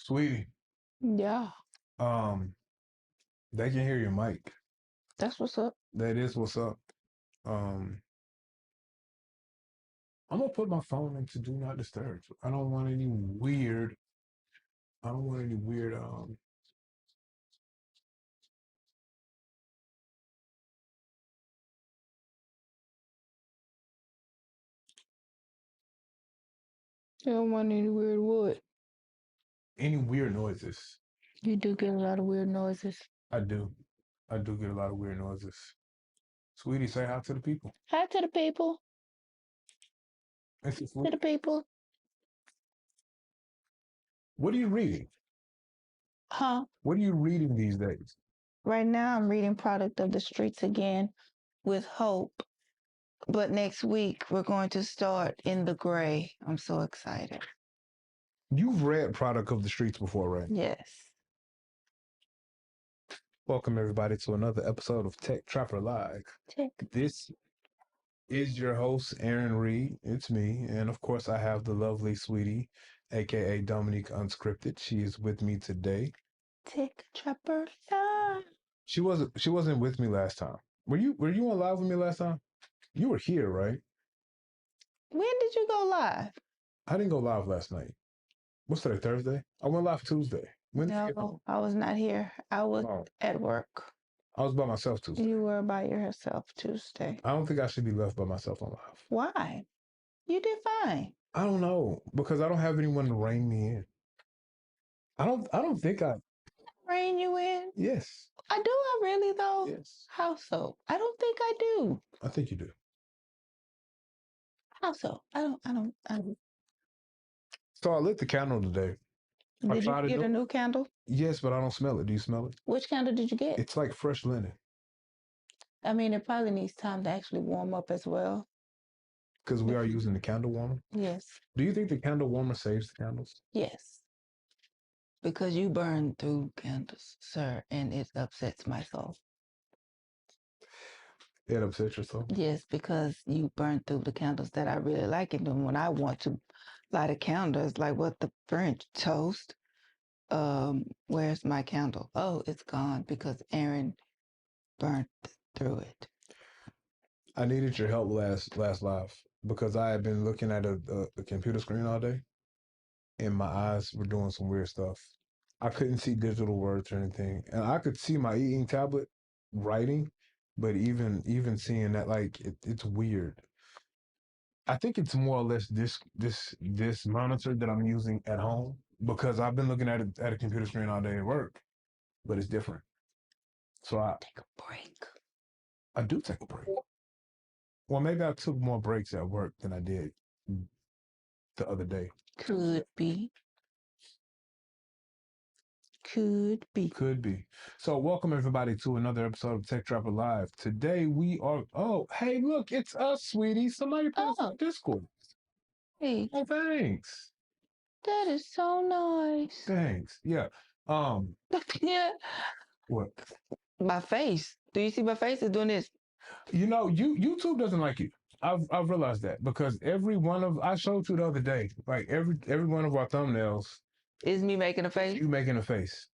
Sweetie, Yeah, um, they can hear your mic. that's what's up. That is what's up. Um, I'm gonna put my phone into do not disturb. I don't want any weird. I don't want any weird. You don't want any weird wood. Any weird noises. You do get a lot of weird noises. I do. I do get a lot of weird noises. Sweetie, say hi to the people. Hi to the people. It's To the people. What are you reading? Huh? What are you reading these days? Right now, I'm reading Product of the Streets again with Hope. But next week, we're going to start in the gray. I'm so excited. You've read Product of the Streets before, right? Yes. Welcome everybody to another episode of Tech Trapper Live. Check. This is your host, Aaron Reed. It's me. And of course, I have the lovely Sweetie, aka Dominique Unscripted. She is with me today. Tech Trapper Live. She wasn't with me last time. Were you on live with me last time? You were here, right? When did you go live? I didn't go live last night. What's today, Thursday? I went live Tuesday. When did you get home? No, I was not here. I was at work. I was by myself Tuesday. You were by yourself Tuesday. I don't think I should be left by myself on live. Why? You did fine. I don't know, because I don't have anyone to rein me in. I don't think I Rein you in? Yes. I do. I really though. Yes. How so? I don't think I do. I think you do. How so? I don't. So I lit the candle today. Did you get a new candle? Yes, but I don't smell it. Do you smell it? Which candle did you get? It's like fresh linen. I mean, it probably needs time to actually warm up as well. Because we are using the candle warmer? Yes. Do you think the candle warmer saves the candles? Yes. Because you burn through candles, sir, and it upsets my soul. It upsets your soul? Yes, because you burn through the candles that I really like. And then when I want to light a candle, it's like, what the French toast? Where's my candle? Oh, it's gone because Aaron burnt through it. I needed your help last live because I had been looking at a computer screen all day and my eyes were doing some weird stuff. I couldn't see digital words or anything. And I could see my e-ink tablet writing, but even seeing that, like, it's weird. I think it's more or less this monitor that I'm using at home because I've been looking at a computer screen all day at work, but it's different. So I take a break. I do take a break. Well, maybe I took more breaks at work than I did the other day. Could be. Could be. Could be. So welcome everybody to another episode of Tech Trapper Live. Today we are, oh, hey, look, it's us, sweetie. Somebody put us on Discord. Hey. Oh, thanks. That is so nice. Thanks. Yeah. Yeah. What? My face. Do you see my face is doing this? You know, YouTube doesn't like you. I've realized that because I showed you the other day, like every one of our thumbnails is me making a face. You making a face.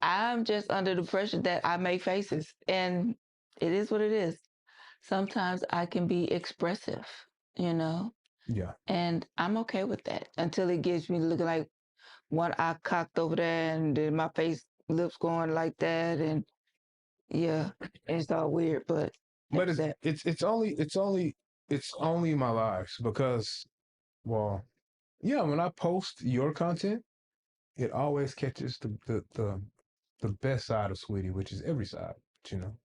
I'm just under the pressure that I make faces, and it is what it is. Sometimes I can be expressive, you know. Yeah. And I'm okay with that until it gets me looking like one eye cocked over there, and then my face lips going like that, and yeah, it's all weird, but it's only my lives because, well, yeah, when I post your content, it always catches the best side of Sweetie, which is every side, you know.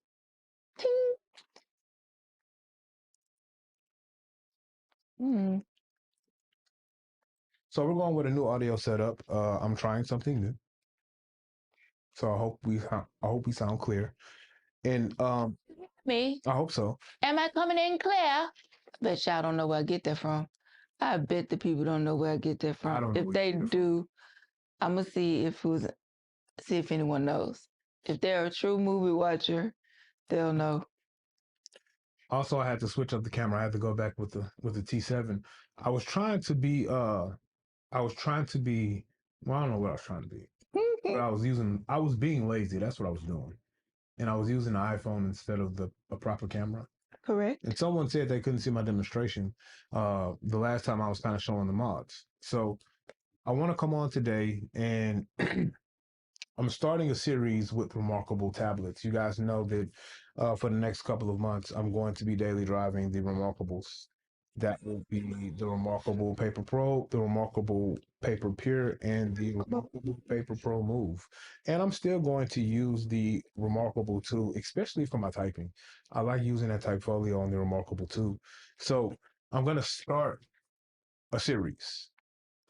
Mm. So we're going with a new audio setup. I'm trying something new, so I hope we sound clear. And me, I hope so. Am I coming in clear? I bet y'all don't know where I get that from. I bet the people don't know where I get that from. I don't know if they do, I'm gonna see if anyone knows. If they're a true movie watcher, they'll know. Also, I had to switch up the camera. I had to go back with the T7. I was trying to be Well, I don't know what I was trying to be. But I was being lazy. That's what I was doing. And I was using the iPhone instead of a proper camera. Correct. And someone said they couldn't see my demonstration the last time I was kind of showing the mods. So I want to come on today and I'm starting a series with reMarkable tablets. You guys know that for the next couple of months, I'm going to be daily driving the reMarkables. That will be the reMarkable Paper Pro, the reMarkable Paper Pure, and the reMarkable Paper Pro Move. And I'm still going to use the reMarkable 2, especially for my typing. I like using that typefolio on the reMarkable 2. So I'm going to start a series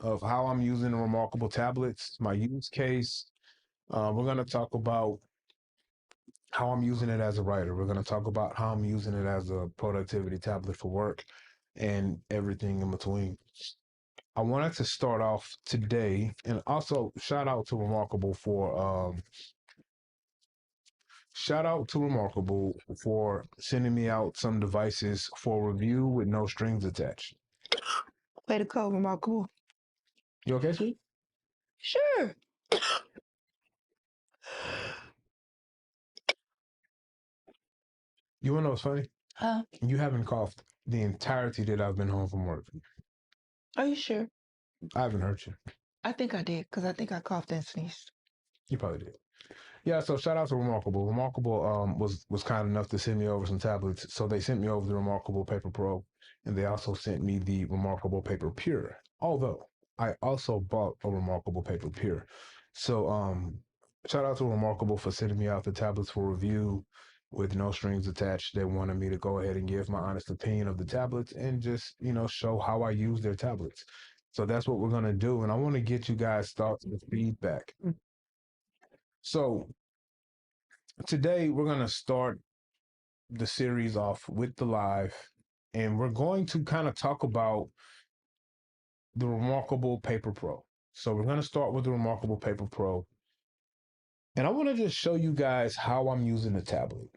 of how I'm using the reMarkable tablets, my use case. We're going to talk about how I'm using it as a writer. We're going to talk about how I'm using it as a productivity tablet for work and everything in between. I wanted to start off today and also shout out to reMarkable for sending me out some devices for review with no strings attached. Way to go, reMarkable. You okay, sweet? Sure. You wanna know what's funny? Huh? You haven't coughed the entirety that I've been home from work. Are you sure? I haven't hurt you. I think I did because I think I coughed and sneezed. You probably did. Yeah, so shout out to reMarkable. reMarkable was kind enough to send me over some tablets. So they sent me over the reMarkable Paper Pro, and they also sent me the reMarkable Paper Pure. Although I also bought a reMarkable Paper Pure. So shout out to reMarkable for sending me out the tablets for review with no strings attached. They wanted me to go ahead and give my honest opinion of the tablets and just, show how I use their tablets. So that's what we're gonna do. And I want to get you guys thoughts and feedback. So today we're going to start the series off with the live, and we're going to kind of talk about the reMarkable Paper Pro. So we're going to start with the reMarkable Paper Pro, and I want to just show you guys how I'm using the tablet.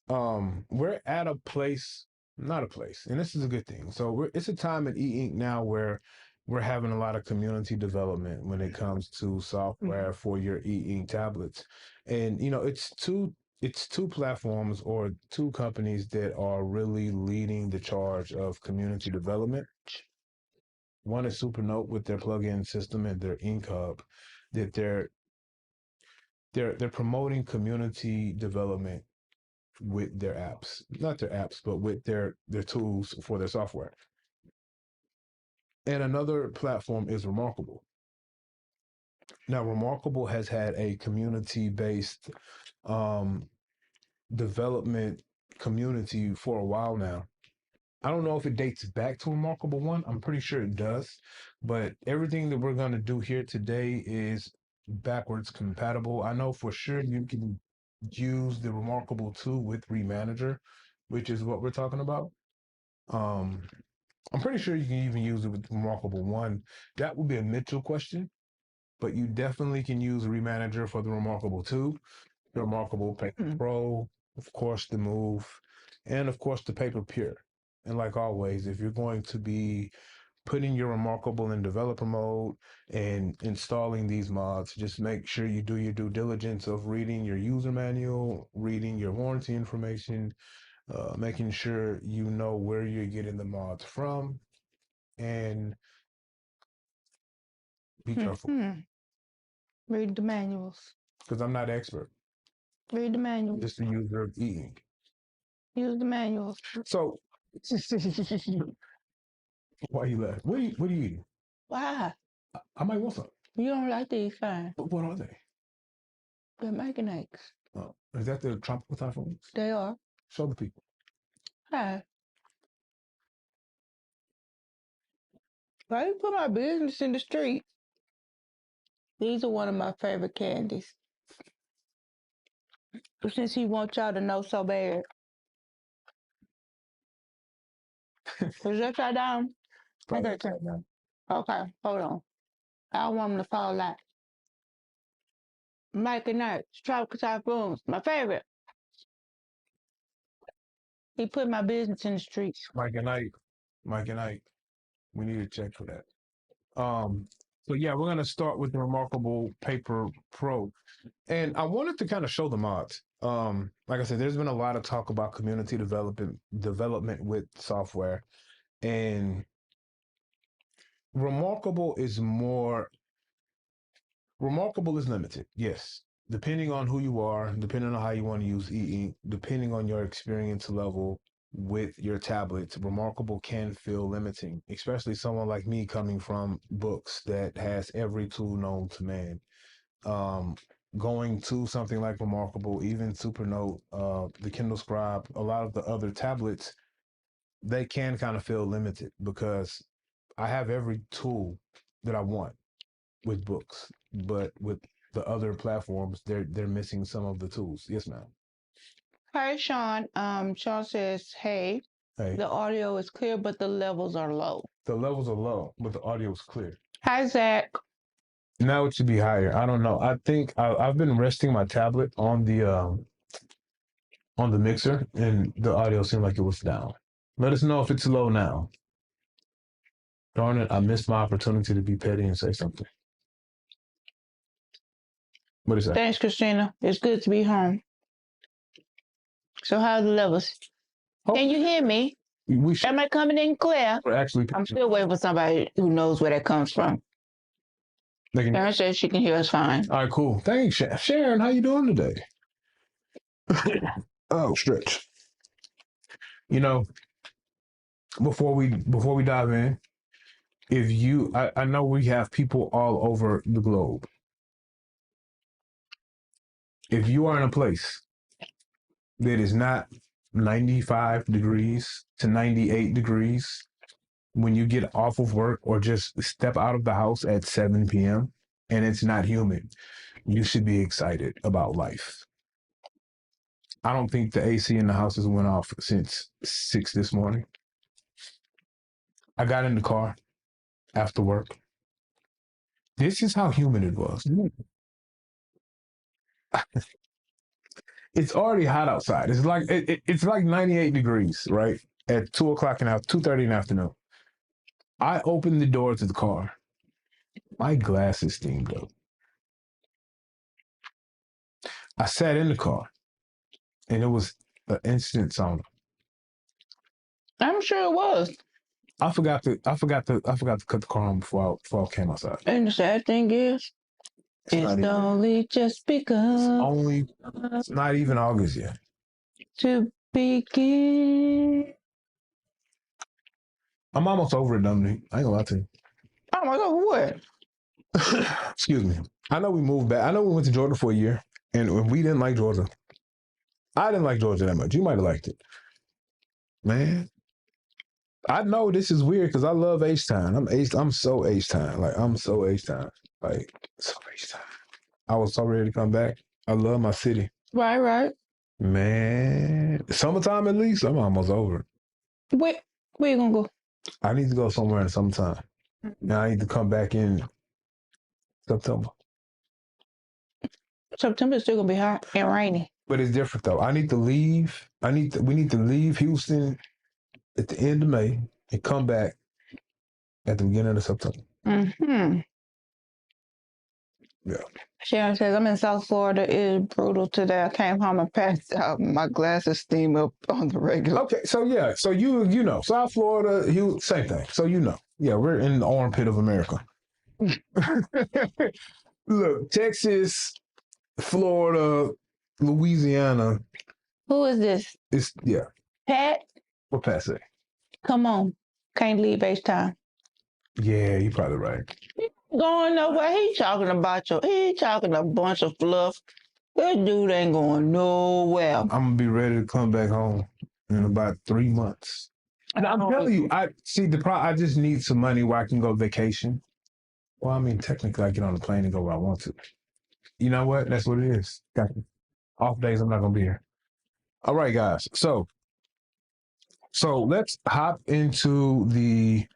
We're at a place, not a place, and this is a good thing. So it's a time at e-ink now where we're having a lot of community development when it comes to software for your e-ink tablets. And it's two platforms or two companies that are really leading the charge of community development. One is Supernote with their plugin system and their ink hub, that they're promoting community development with their apps, not their apps, but with their tools for their software. And another platform is reMarkable. Now, reMarkable has had a community-based um, development community for a while now. I don't know if it dates back to reMarkable One. I'm pretty sure it does, but everything that we're going to do here today is backwards compatible. I know for sure you can use the reMarkable 2 with reManager, which is what we're talking about. Um, I'm pretty sure you can even use it with reMarkable One. That would be a Mitchell question, but you definitely can use reManager for the reMarkable 2, the reMarkable Paper Pro, of course, the Move, and of course, the Paper Pure. And like always, if you're going to be putting your reMarkable in developer mode and installing these mods, just make sure you do your due diligence of reading your user manual, reading your warranty information, making sure you know where you're getting the mods from, and be careful Read the manuals. because I'm not expert. Read the manuals. Just a user of e-ink. Use the manuals. So why you laugh? What are you eating? Why? I might want some. You don't like these fine. But what are they? They're making eggs. Oh, is that the tropical typhoons? They are. Show the people. Hi. Why you put my business in the street? These are one of my favorite candies. But since he wants y'all to know so bad. Is it upside down? Probably Okay, upside down. Okay, hold on. I don't want them to fall out. Mike and Night, Tropical Typhoons, my favorite. He put my business in the streets. Mike and Ike. We need to check for that. So yeah, we're gonna start with the reMarkable Paper Pro, and I wanted to kind of show the mods. Like I said, there's been a lot of talk about community development with software, and reMarkable is more. reMarkable is limited, yes. Depending on who you are, depending on how you want to use e-ink, depending on your experience level with your tablets, reMarkable can feel limiting, especially someone like me coming from books that has every tool known to man. Um, Going to something like reMarkable, even Supernote, the Kindle Scribe, a lot of the other tablets, they can kind of feel limited because I have every tool that I want with books, but with the other platforms, they're missing some of the tools. Yes, ma'am. Hi, Sean. Sean says, "Hey, Hey, the audio is clear, but the levels are low." the levels are low, but the audio is clear. Hi, Zach. Now it should be higher. I don't know. I think I've been resting my tablet on the mixer, and the audio seemed like it was down. Let us know if it's low now. Darn it, I missed my opportunity to be petty and say something. What is that? Thanks, Christina. It's good to be home. So, how's the levels? Oh, Can you hear me? we should Am I coming in clear? actually. I'm still waiting for somebody who knows where that comes from. Sharon says she can hear us fine. All right, cool. Thanks, Sharon. How you doing today? Oh, stretch. You know, before we dive in, if you, I know we have people all over the globe. If you are in a place that is not 95 degrees to 98 degrees when you get off of work or just step out of the house at 7 p.m. and it's not humid, you should be excited about life. I don't think the AC in the house has went off since 6 this morning. I got in the car after work. This is how humid it was. It's already hot outside. It's like 98 degrees, right? At 2:00 and 2:30 in the afternoon. I opened the door to the car. My glasses steamed up. I sat in the car, and it was an instant sauna. I'm sure it was. I forgot to cut the car on before I came outside. And the sad thing is, it's only just begun. It's not even August yet. To begin. I'm almost over it, Dominique. I ain't gonna lie to you. Oh my God, what? Excuse me. I know we moved back. I know we went to Georgia for a year, and we didn't like Georgia. I didn't like Georgia that much. You might have liked it, man. I know this is weird because I love H-Town. I'm so H-Town. Like I'm so H-Town. Like so H-Town. I was so ready to come back. I love my city. Right. Man, summertime at least. I'm almost over it. Where you gonna go? I need to go somewhere in the summertime. Now I need to come back in September. September's still gonna be hot and rainy. But it's different though. I need to leave. We need to leave Houston at the end of May and come back at the beginning of September. Mm-hmm. Yeah. Sharon says, I'm in South Florida. It is brutal today. I came home and passed out. My glasses steam up on the regular. Okay, so yeah, so you know, South Florida, same thing. So you know, yeah, we're in the armpit of America. Look, Texas, Florida, Louisiana. Who is this? It's Pat? What Pat say? Come on. Can't leave H-Time. Yeah, you're probably right. Going nowhere. He talking a bunch of fluff. That dude ain't going nowhere. I'm gonna be ready to come back home in about 3 months. And I'm telling you, I just need some money where I can go vacation. Well, I mean, technically, I get on the plane and go where I want to. You know what? That's what it is. Got off days, I'm not gonna be here. All right, guys. So let's hop into the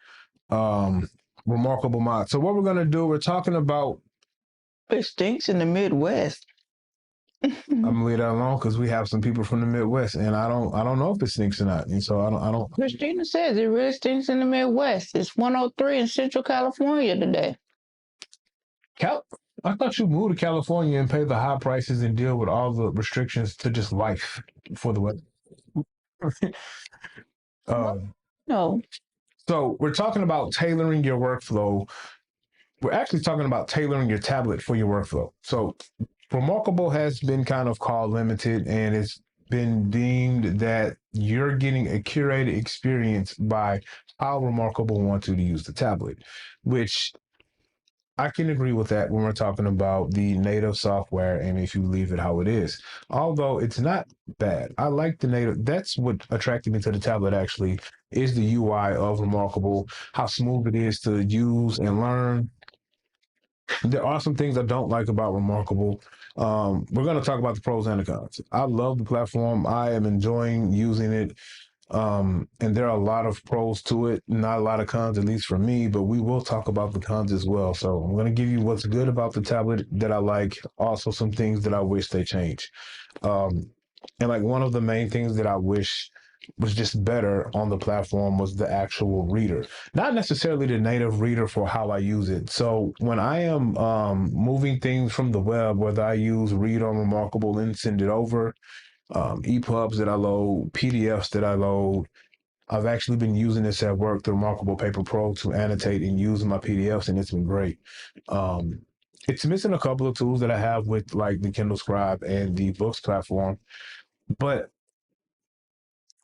reMarkable mod. So what we're gonna do, we're talking about. It stinks in the Midwest. I'm gonna leave that alone because we have some people from the Midwest, and I don't know if it stinks or not, and so I don't. Christina says it really stinks in the Midwest. It's 103 in Central California today. Cal- I thought you moved to California and pay the high prices and deal with all the restrictions to just life for the web. Well, um, no. so we're talking about tailoring your workflow. We're actually talking about tailoring your tablet for your workflow. So reMarkable has been kind of called limited, and it's been deemed that you're getting a curated experience by how reMarkable wants you to use the tablet, which I can agree with that when we're talking about the native software and if you leave it how it is. Although it's not bad. I like the native. That's what attracted me to the tablet actually is the UI of reMarkable, how smooth it is to use and learn. There are some things I don't like about reMarkable. We're going to talk about the pros and the cons. I love the platform. I am enjoying using it. And there are a lot of pros to it, not a lot of cons, at least for me, but we will talk about the cons as well. So I'm going to give you what's good about the tablet that I like, also some things that I wish they change. Um, and like one of the main things that I wish was just better on the platform was the actual reader, not necessarily the native reader for how I use it. So when I am moving things from the web, whether I use Read on reMarkable and send it over, EPUBs that I load, PDFs that I load. I've actually been using this at work, the reMarkable Paper Pro, to annotate and use my PDFs, and it's been great. Um, it's missing a couple of tools that I have with like the Kindle Scribe and the Books platform, but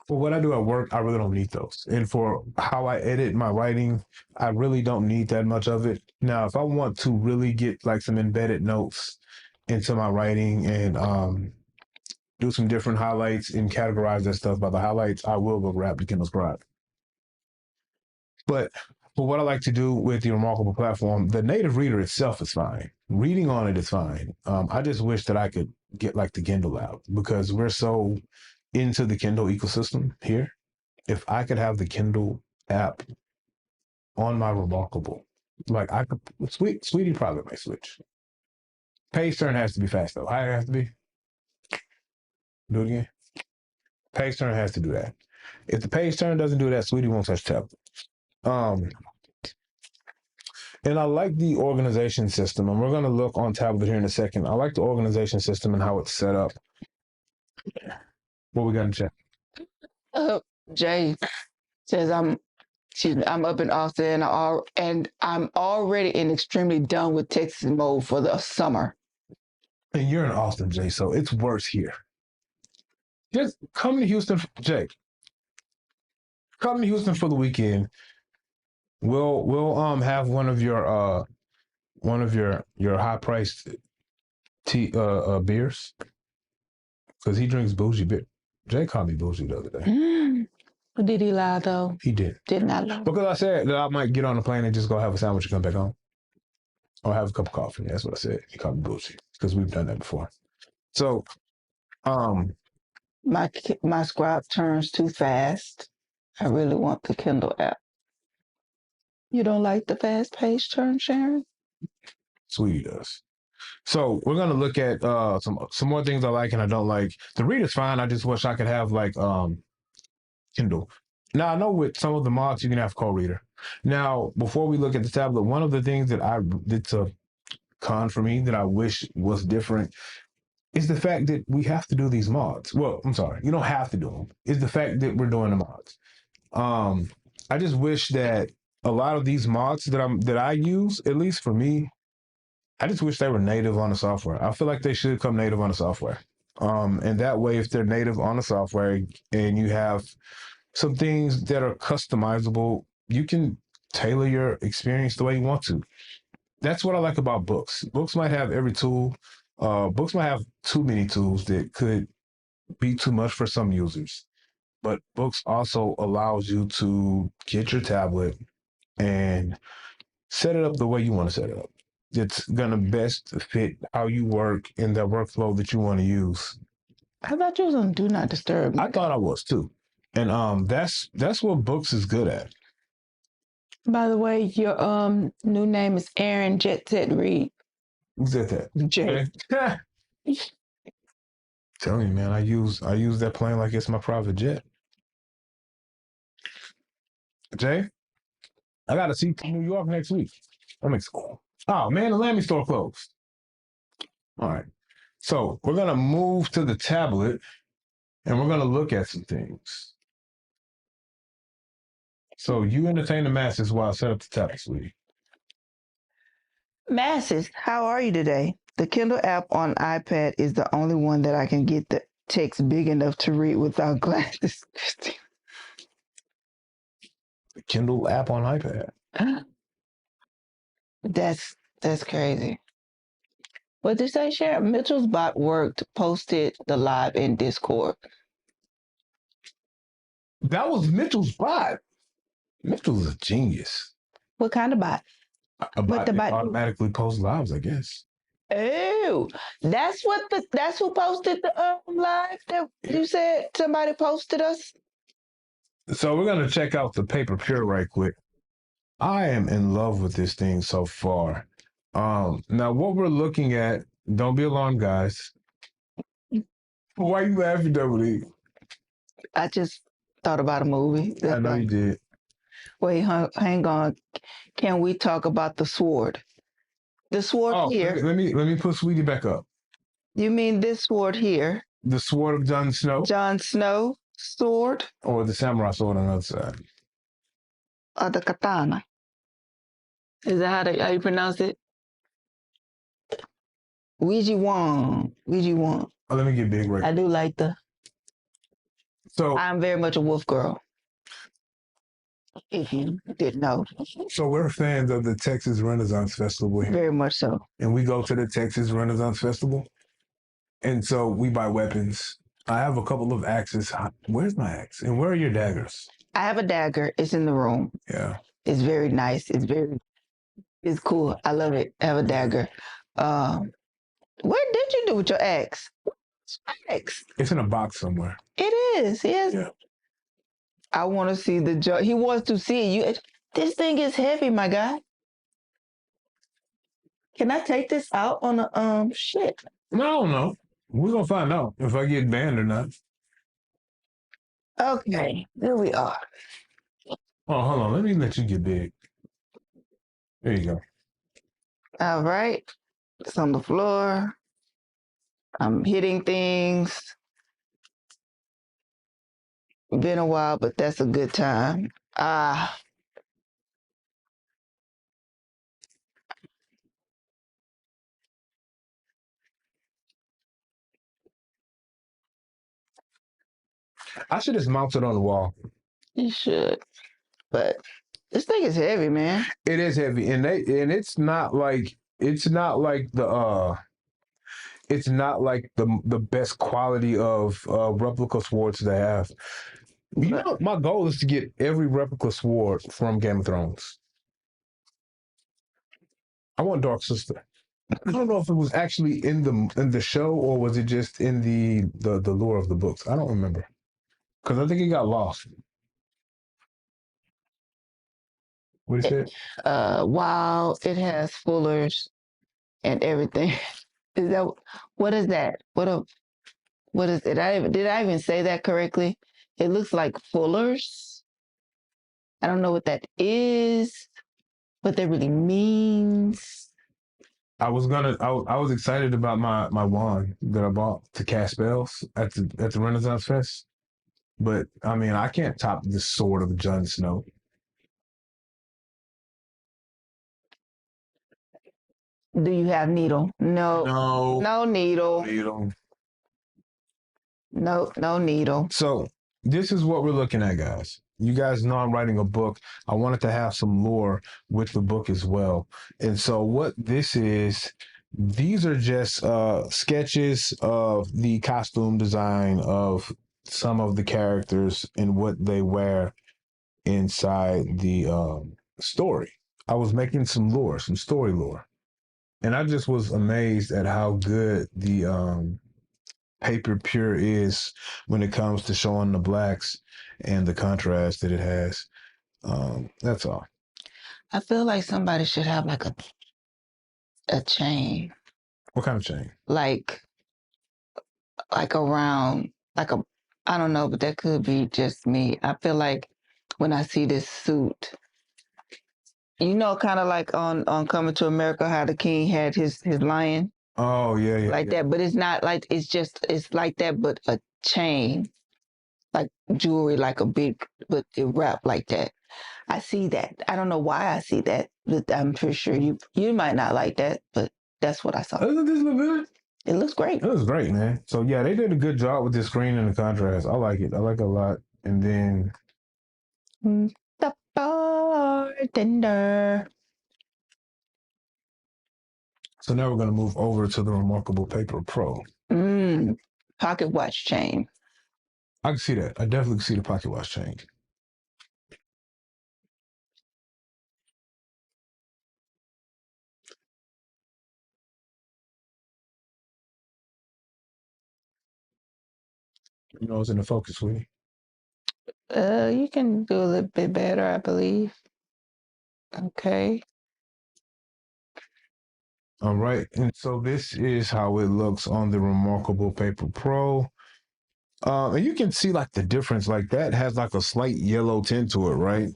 for what I do at work, I really don't need those. And for how I edit my writing, I really don't need that much of it. Now, if I want to really get like some embedded notes into my writing and do some different highlights and categorize that stuff by the highlights, I will go grab the Kindle Scribe. But for what I like to do with the reMarkable platform, the native reader itself is fine. Reading on it is fine. I just wish that I could get like the Kindle out because we're so into the Kindle ecosystem here. If I could have the Kindle app on my reMarkable, like I could, Sweetie probably may switch. Page turn has to be fast though. How it has to be? Do it again. Page turn has to do that. If the page turn doesn't do that, Sweetie won't touch tablet. Um, and I like the organization system, and we're going to look on tablet here in a second. I like the organization system and how it's set up. What we got in chat? Jay says I'm up in Austin and I'm already in extremely done with Texas mode for the summer. And you're in Austin, Jay, so it's worse here. Just come to Houston, Jay. Come to Houston for the weekend. We'll have one of your high priced beers because he drinks bougie beer. Jay called me bougie the other day. Did he lie though? He did. Did not lie. Because I said that I might get on the plane and just go have a sandwich and come back home. Or have a cup of coffee. That's what I said. He called me bougie because we've done that before. So, my scribe turns too fast. I really want the Kindle app. You don't like the fast page turn, Sharon? Sweetie does. So we're gonna look at some more things I like and I don't like. The reader's fine. I just wish I could have like Kindle. Now I know with some of the mods you can have co-reader. Now before we look at the tablet, one of the things that it's a con for me that I wish was different is the fact that we have to do these mods. Well, I'm sorry, you don't have to do them. It's the fact that we're doing the mods. I just wish that a lot of these mods that I use, at least for me, I just wish they were native on the software. I feel like they should come native on the software. And that way, if they're native on the software and you have some things that are customizable, you can tailor your experience the way you want to. That's what I like about books. Books might have every tool. Books might have too many tools that could be too much for some users. But books also allows you to get your tablet and set it up the way you want to set it up. It's gonna best fit how you work in the workflow that you want to use. I thought you was on Do Not Disturb. I thought I was too, and that's what books is good at. By the way, your new name is Aaron Jet Set Reed. Who's that? Jay. Telling you, man, I use that plane like it's my private jet. Jay, I got to see New York next week. That makes cool. Oh man, the Lammy store closed. All right. So we're gonna move to the tablet and we're gonna look at some things. So you entertain the masses while I set up the tablet, sweetie. Masses, how are you today? The Kindle app on iPad is the only one that I can get the text big enough to read without glasses. The Kindle app on iPad. That's crazy. What did you say, Sharon? Mitchell's bot worked, posted the live in Discord. That was Mitchell's bot. Mitchell's a genius. What kind of bot? A What bot the that bot? automatically posts lives, I guess. Oh, that's who posted the live that you said somebody posted us. So we're gonna check out the paper pure right quick. I am in love with this thing so far. Now what we're looking at, don't be alarmed, guys. Why are you laughing, Dominique? I just thought about a movie. I know you did. Wait, hang on. Can we talk about the sword? The sword here. Let me put Sweetie back up. You mean this sword here? The sword of Jon Snow? Jon Snow sword? Or the samurai sword on the other side? The katana. Is that how you pronounce it? Ouija wand. Oh, let me get big right. I do like So I'm very much a wolf girl. If you didn't know. So we're fans of the Texas Renaissance Festival here. Very much so. And we go to the Texas Renaissance Festival. And so we buy weapons. I have a couple of axes. Where's my axe? And where are your daggers? I have a dagger. It's in the room. Yeah. It's very nice. It's cool. I love it. I have a dagger. What did you do with your axe? Axe? It's in a box somewhere. It is. Yes. Yeah. I want to see the judge. He wants to see you. This thing is heavy, my guy. Can I take this out on a shit? No, I don't know. We're gonna find out if I get banned or not. Okay, there we are. Oh, hold on. Let me let you get big. There you go. All right. It's on the floor. I'm hitting things. Been a while, but that's a good time. I should just mount it on the wall. You should. But this thing is heavy, man. It is heavy. And it's not like the best quality of replica swords they have. You know, my goal is to get every replica sword from Game of Thrones. I want Dark Sister. I don't know if it was actually in the show or was it just in the lore of the books. I don't remember because I think it got lost. What is it? While it has fullers and everything. What is that? What is it? Did I even say that correctly? It looks like fullers. I don't know what that is, what that really means. I was excited about my wand that I bought to cast spells at the Renaissance Fest. But I mean, I can't top the sword of Jon Snow. Do you have needle? No. No needle. No needle. So this is what we're looking at, guys. You guys know I'm writing a book. I wanted to have some lore with the book as well. And so what this is, these are just sketches of the costume design of some of the characters and what they wear inside the story. I was making some lore, some story lore. And I just was amazed at how good the paper pure is when it comes to showing the blacks and the contrast that it has. That's all. I feel like somebody should have like a chain. What kind of chain? Like around, I don't know, but that could be just me. I feel like when I see this suit, You know, kind of like on Coming to America, how the king had his lion Oh yeah, yeah, like yeah. that, but it's not like it's like that, but a chain, like jewelry, like a big, but it wrapped like that. I see that. I don't know why I see that, but I'm pretty sure you might not like that, but that's what I saw. Doesn't this look good? It looks great. It was great, man. So yeah, they did a good job with the screen and the contrast. I like it. I like it a lot. And then The bartender. so now we're gonna move over to the reMarkable Paper Pro. Pocket watch chain. I can see that. I definitely see the pocket watch chain. You know, it's in the focus, sweetie. You can do a little bit better, I believe. Okay. All right. And so this is how it looks on the reMarkable Paper Pro. And you can see like the difference, like that has like a slight yellow tint to it, right?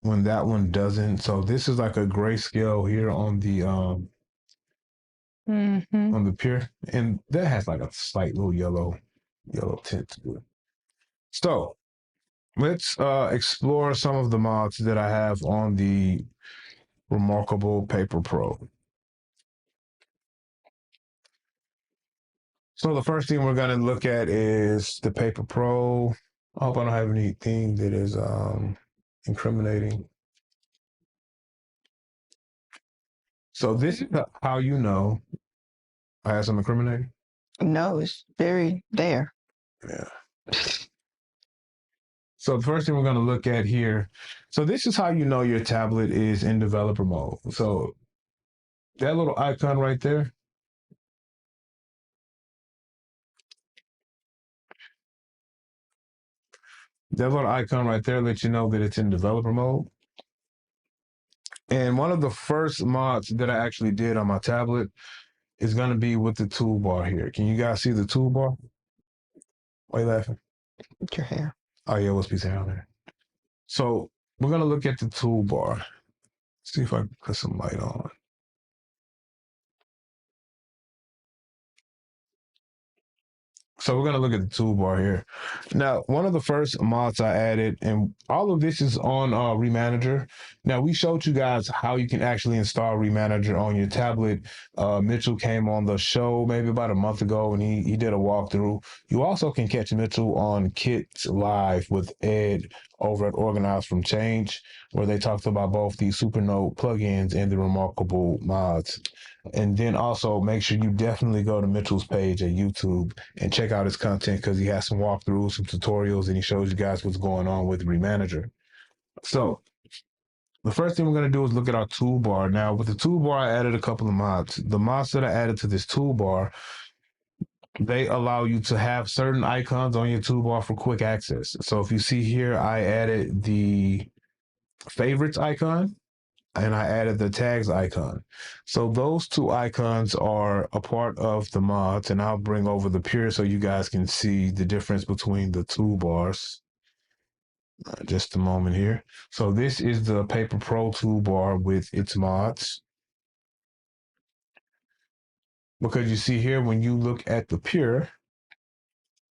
When that one doesn't. So this is like a grayscale here on the on the Pure, and that has like a slight little yellow tint to it. So let's explore some of the mods that I have on the reMarkable Paper Pro. So the first thing we're going to look at is the Paper Pro. I hope I don't have anything that is incriminating. So this is how you know I have some incriminating. No, it's very there. Yeah. So the first thing we're going to look at here. So this is how you know your tablet is in developer mode. So that little icon right there. That little icon right there lets you know that it's in developer mode. And one of the first mods that I actually did on my tablet is going to be with the toolbar here. Can you guys see the toolbar? Why are you laughing? With your hair. Oh, yeah, what's piece of hair on there? So we're going to look at the toolbar. See if I can put some light on. So we're going to look at the toolbar here. Now, one of the first mods I added, and all of this is on reManager. Now, we showed you guys how you can actually install reManager on your tablet. Mitchell came on the show maybe about a month ago, and he did a walkthrough. You also can catch Mitchell on Kits Live with Ed over at Organized from Change, where they talked about both the Supernote plugins and the reMarkable mods. And then also make sure you definitely go to Mitchell's page at YouTube and check out his content because he has some walkthroughs, some tutorials, and he shows you guys what's going on with reManager. So the first thing we're going to do is look at our toolbar. Now, with the toolbar, I added a couple of mods. The mods that I added to this toolbar, they allow you to have certain icons on your toolbar for quick access. So if you see here, I added the favorites icon and I added the tags icon. So those two icons are a part of the mods, and I'll bring over the Pure so you guys can see the difference between the toolbars. Just a moment here. So this is the Paper Pro toolbar with its mods. Because you see here, when you look at the Pure,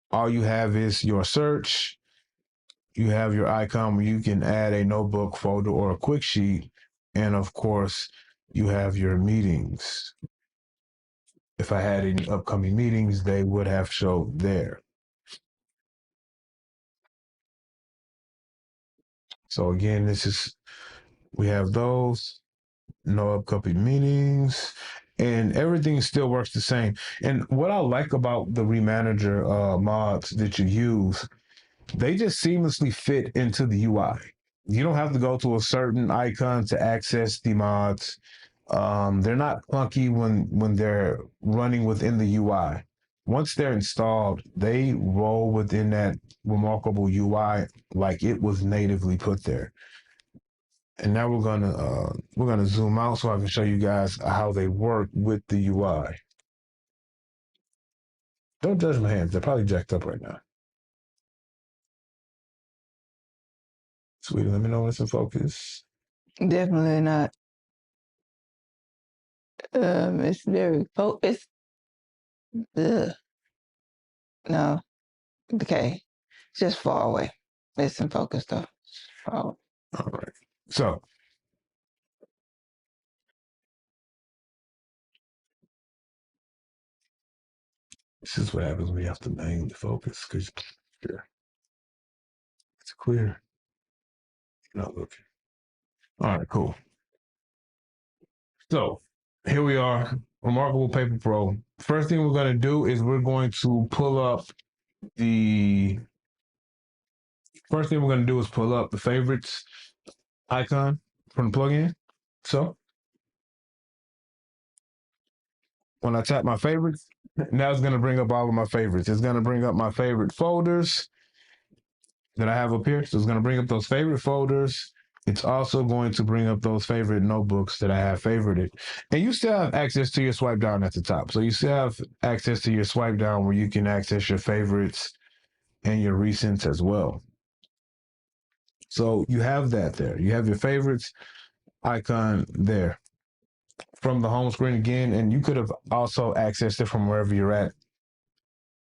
all you have is your search. You have your icon where you can add a notebook, folder, or a quick sheet. And of course, you have your meetings. If I had any upcoming meetings, they would have showed there. So again, we have those, no upcoming meetings, and everything still works the same. And what I like about the reManager mods that you use, they just seamlessly fit into the UI. You don't have to go to a certain icon to access the mods. They're not clunky when they're running within the UI. Once they're installed, they roll within that reMarkable UI like it was natively put there. And now we're gonna zoom out so I can show you guys how they work with the UI. Don't judge my hands; they're probably jacked up right now. Sweetie, let me know when it's in focus. Definitely not. It's very it's no. Okay. It's just far away. It's in focus though. Oh. All right. So this is what happens when you have to manually focus because it's clear. You're not looking. All right, cool. So here we are, reMarkable Paper Pro. First thing we're going to do is we're going to pull up the favorites icon from the plugin. So when I tap my favorites, now it's going to bring up all of my favorites. It's going to bring up my favorite folders that I have up here. So it's going to bring up those favorite folders. It's also going to bring up those favorite notebooks that I have favorited. And you still have access to your swipe down at the top. So you still have access to your swipe down where you can access your favorites and your recents as well. So you have that there. You have your favorites icon there from the home screen again. And you could have also accessed it from wherever you're at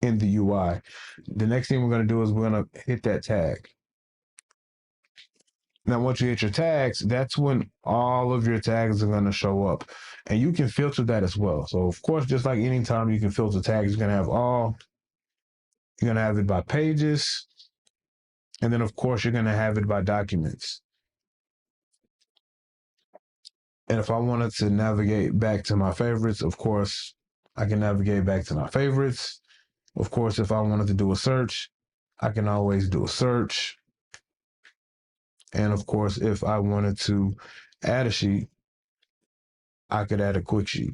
in the UI. The next thing we're going to do is we're going to hit that tag. Now, once you hit your tags, that's when all of your tags are going to show up. And you can filter that as well. So, of course, just like any time you can filter tags, you're going to have you're going to have it by pages. And then, of course, you're going to have it by documents. And if I wanted to navigate back to my favorites, of course, I can navigate back to my favorites. Of course, if I wanted to do a search, I can always do a search. And of course, if I wanted to add a sheet, I could add a quick sheet.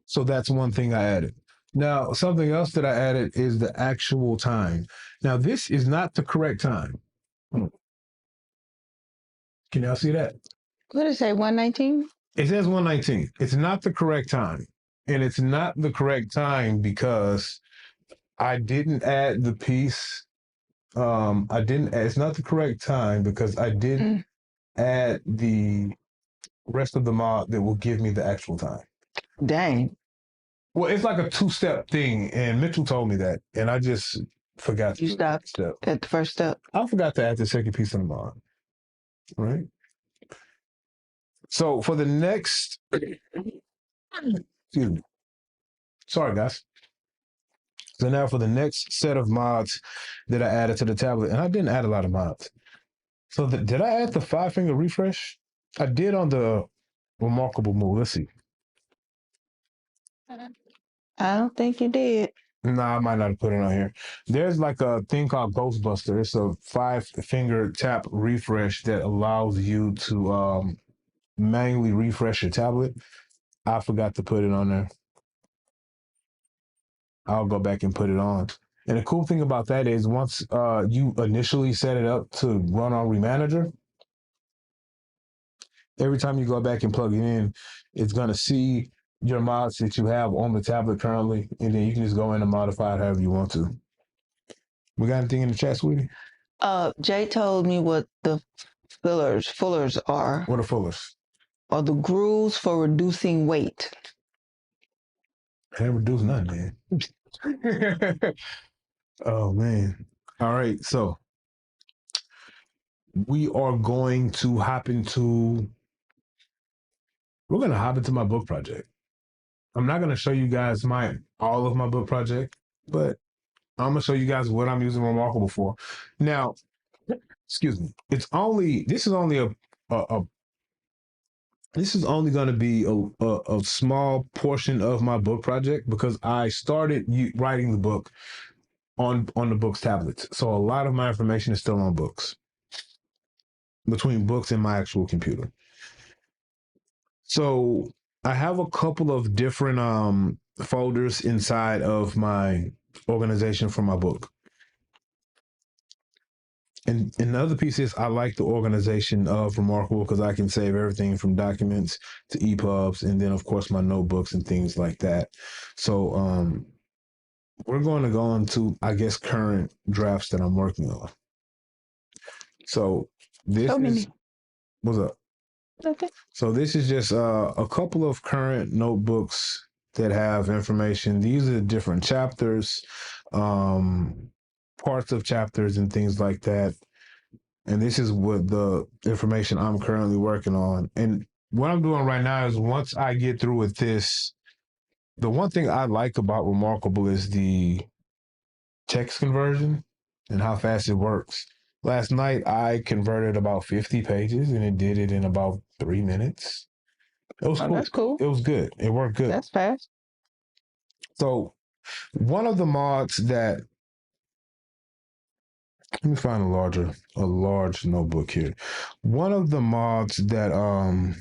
So that's one thing I added. Now, something else that I added is the actual time. Now, this is not the correct time. Can y'all see that? What did it say? 119? It says 119. It's not the correct time. And it's not the correct time because I didn't add the piece. It's not the correct time because I didn't add the rest of the mod that will give me the actual time. Dang. Well, it's like a two-step thing, and Mitchell told me that, and I just forgot. You stopped at the first step. I forgot to add the second piece of the mod. Right. So for the next, excuse me. Sorry, guys. So now for the next set of mods that I added to the tablet, and I didn't add a lot of mods. So did I add the 5-finger refresh? I did on the reMarkable move. Let's see. I don't think you did. Nah, I might not have put it on here. There's like a thing called Ghostbuster. It's a 5-finger tap refresh that allows you to manually refresh your tablet. I forgot to put it on there. I'll go back and put it on. And the cool thing about that is once you initially set it up to run on reManager, every time you go back and plug it in, it's going to see your mods that you have on the tablet currently, and then you can just go in and modify it however you want to. We got anything in the chat, sweetie? Jay told me what the fullers are. What are fullers? Are the grooves for reducing weight. I haven't reduced nothing, man. Oh, man. All right, so we're going to hop into my book project. I'm not going to show you guys all of my book project, but I'm going to show you guys what I'm using reMarkable for. Now, excuse me. This is only going to be a small portion of my book project because I started writing the book on the books tablets. So a lot of my information is still on books, between books and my actual computer. So I have a couple of different folders inside of my organization for my book. And another piece is I like the organization of reMarkable because I can save everything from documents to EPUBs, and then of course my notebooks and things like that. So we're going to go into, I guess, current drafts that I'm working on. So this So is many. what's up. Okay. So this is just a couple of current notebooks that have information. These are different chapters, parts of chapters, and things like that. And this is what the information I'm currently working on. And what I'm doing right now is once I get through with this, the one thing I like about reMarkable is the text conversion and how fast it works. Last night I converted about 50 pages and it did it in about 3 minutes. It was Oh, cool. that's cool. It was good. It worked good. That's fast. So one of the mods that let me find a large notebook here. One of the mods that I'll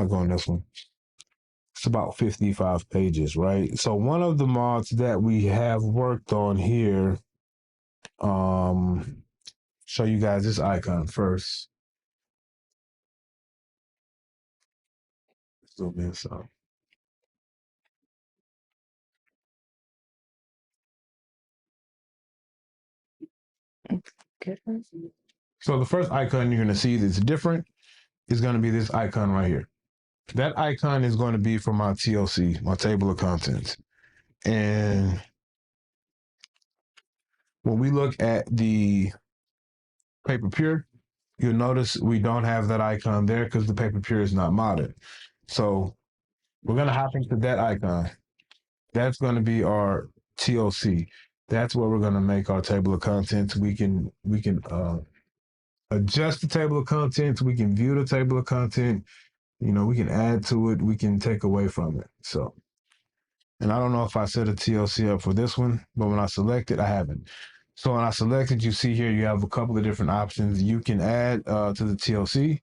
go on this one. It's about 55 pages, right? So one of the mods that we have worked on here, show you guys this icon first. Zoom in some. Good. So the first icon you're going to see that's different is going to be this icon right here. That icon is going to be for my TLC, my table of contents. And when we look at the paper pure, you'll notice we don't have that icon there because the paper pure is not modded. So we're going to hop into that icon. That's going to be our TLC. That's where we're going to make our table of contents. We can adjust the table of contents. We can view the table of content. We can add to it. We can take away from it. So, and I don't know if I set a TLC up for this one, but when I select it, I haven't. So when I select it, you see here, you have a couple of different options. You can add to the TLC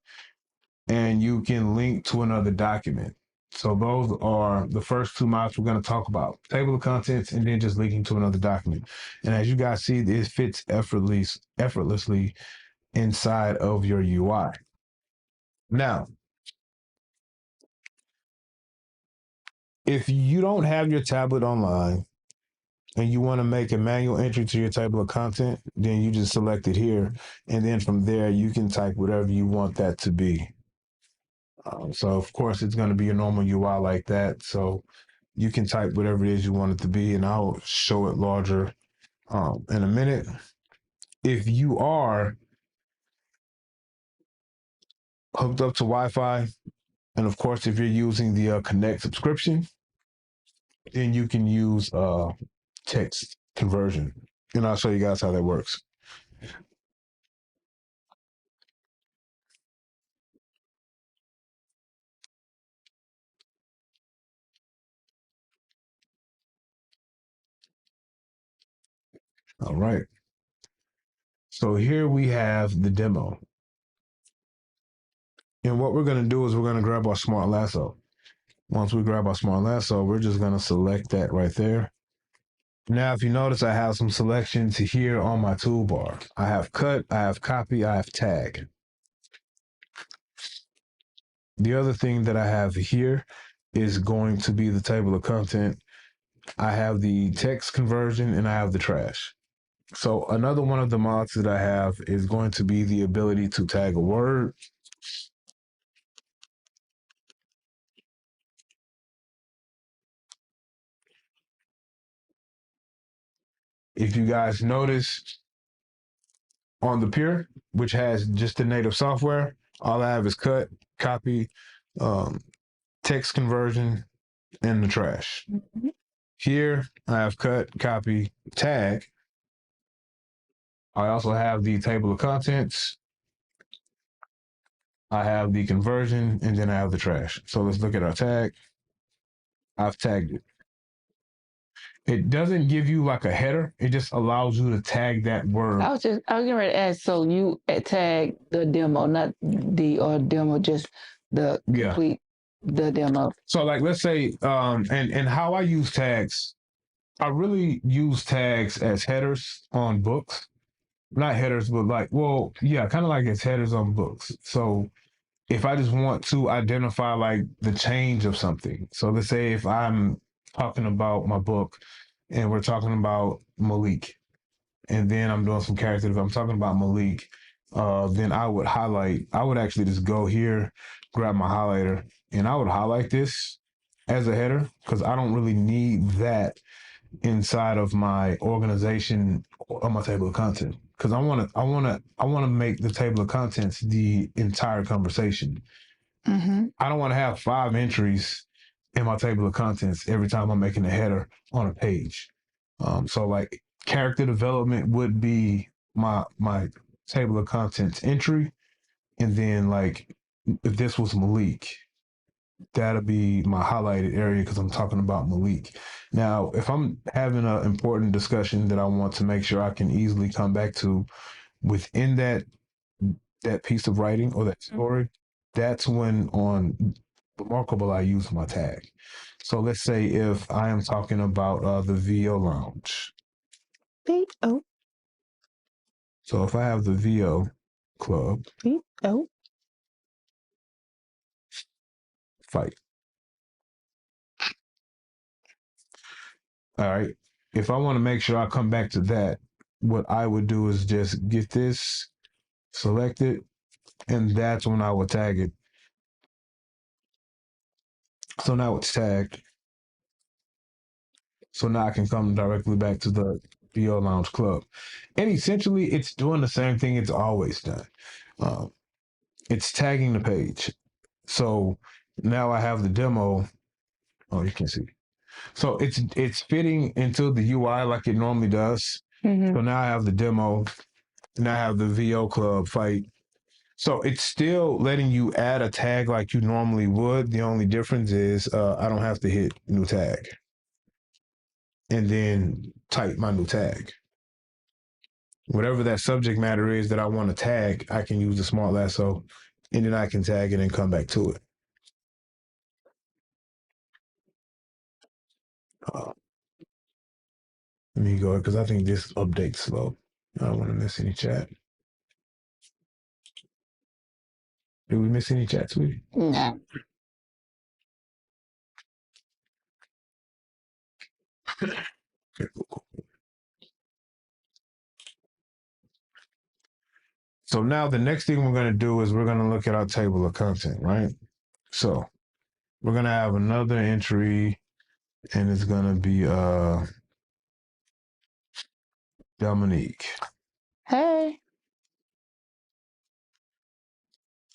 and you can link to another document. So those are the first two mods we're going to talk about: table of contents and then just linking to another document. And as you guys see, it fits effortlessly inside of your UI. Now, if you don't have your tablet online and you want to make a manual entry to your table of content, then you just select it here. And then from there, you can type whatever you want that to be. So, of course, it's going to be a normal UI like that. So you can type whatever it is you want it to be, and I'll show it larger in a minute. If you are hooked up to Wi-Fi, and of course, if you're using the Connect subscription, then you can use text conversion, and I'll show you guys how that works. All right. So here we have the demo. And what we're going to do is we're going to grab our smart lasso. Once we grab our smart lasso, we're just going to select that right there. Now, if you notice, I have some selections here on my toolbar. I have cut, I have copy, I have tag. The other thing that I have here is going to be the table of content. I have the text conversion and I have the trash. So another one of the mods that I have is going to be the ability to tag a word. If you guys notice on the Pure, which has just the native software, all I have is cut, copy, text conversion, and the trash. Mm-hmm. Here I have cut, copy, tag. I also have the table of contents. I have the conversion, and then I have the trash. So let's look at our tag. I've tagged it. It doesn't give you like a header. It just allows you to tag that word. I was getting ready to ask. So you tag the demo, not the demo, just the complete the demo. So like, let's say, and how I use tags, I really use tags as headers on books. not headers, but like, well, yeah, kind of like it's headers on books. So if I just want to identify like the change of something. So let's say if I'm talking about my book and we're talking about Malik, and then I'm doing some character. If I'm talking about Malik, then I would actually just go here, grab my highlighter, and I would highlight this as a header because I don't really need that inside of my organization on my table of content. Because I want to make the table of contents the entire conversation. Mm-hmm. I don't want to have 5 entries in my table of contents every time I'm making a header on a page. So like character development would be my table of contents entry, and then like if this was Malik, that'll be my highlighted area because I'm talking about Malik. Now, if I'm having an important discussion that I want to make sure I can easily come back to within that piece of writing or that story, that's when on reMarkable I use my tag. So let's say if I am talking about the VO lounge. VO. So if I have the VO club VO. fight. All right. If I want to make sure I come back to that, what I would do is just get this selected, and that's when I would tag it. So now it's tagged. So now I can come directly back to the VO Lounge Club. And essentially, it's doing the same thing it's always done. Um, it's tagging the page. So now I have the demo. Oh, you can see. So it's fitting into the UI like it normally does. Mm-hmm. So now I have the demo. Now I have the VO Club fight. So it's still letting you add a tag like you normally would. The only difference is I don't have to hit new tag and then type my new tag. Whatever that subject matter is that I want to tag, I can use the smart lasso and then I can tag it and come back to it. Let me go because I think this update's slow. I don't want to miss any chat. Did we miss any chat, sweetie? No. Okay, cool. So now the next thing we're going to do is we're going to look at our table of content, right? So we're going to have another entry and it's going to be Dominique. Hey.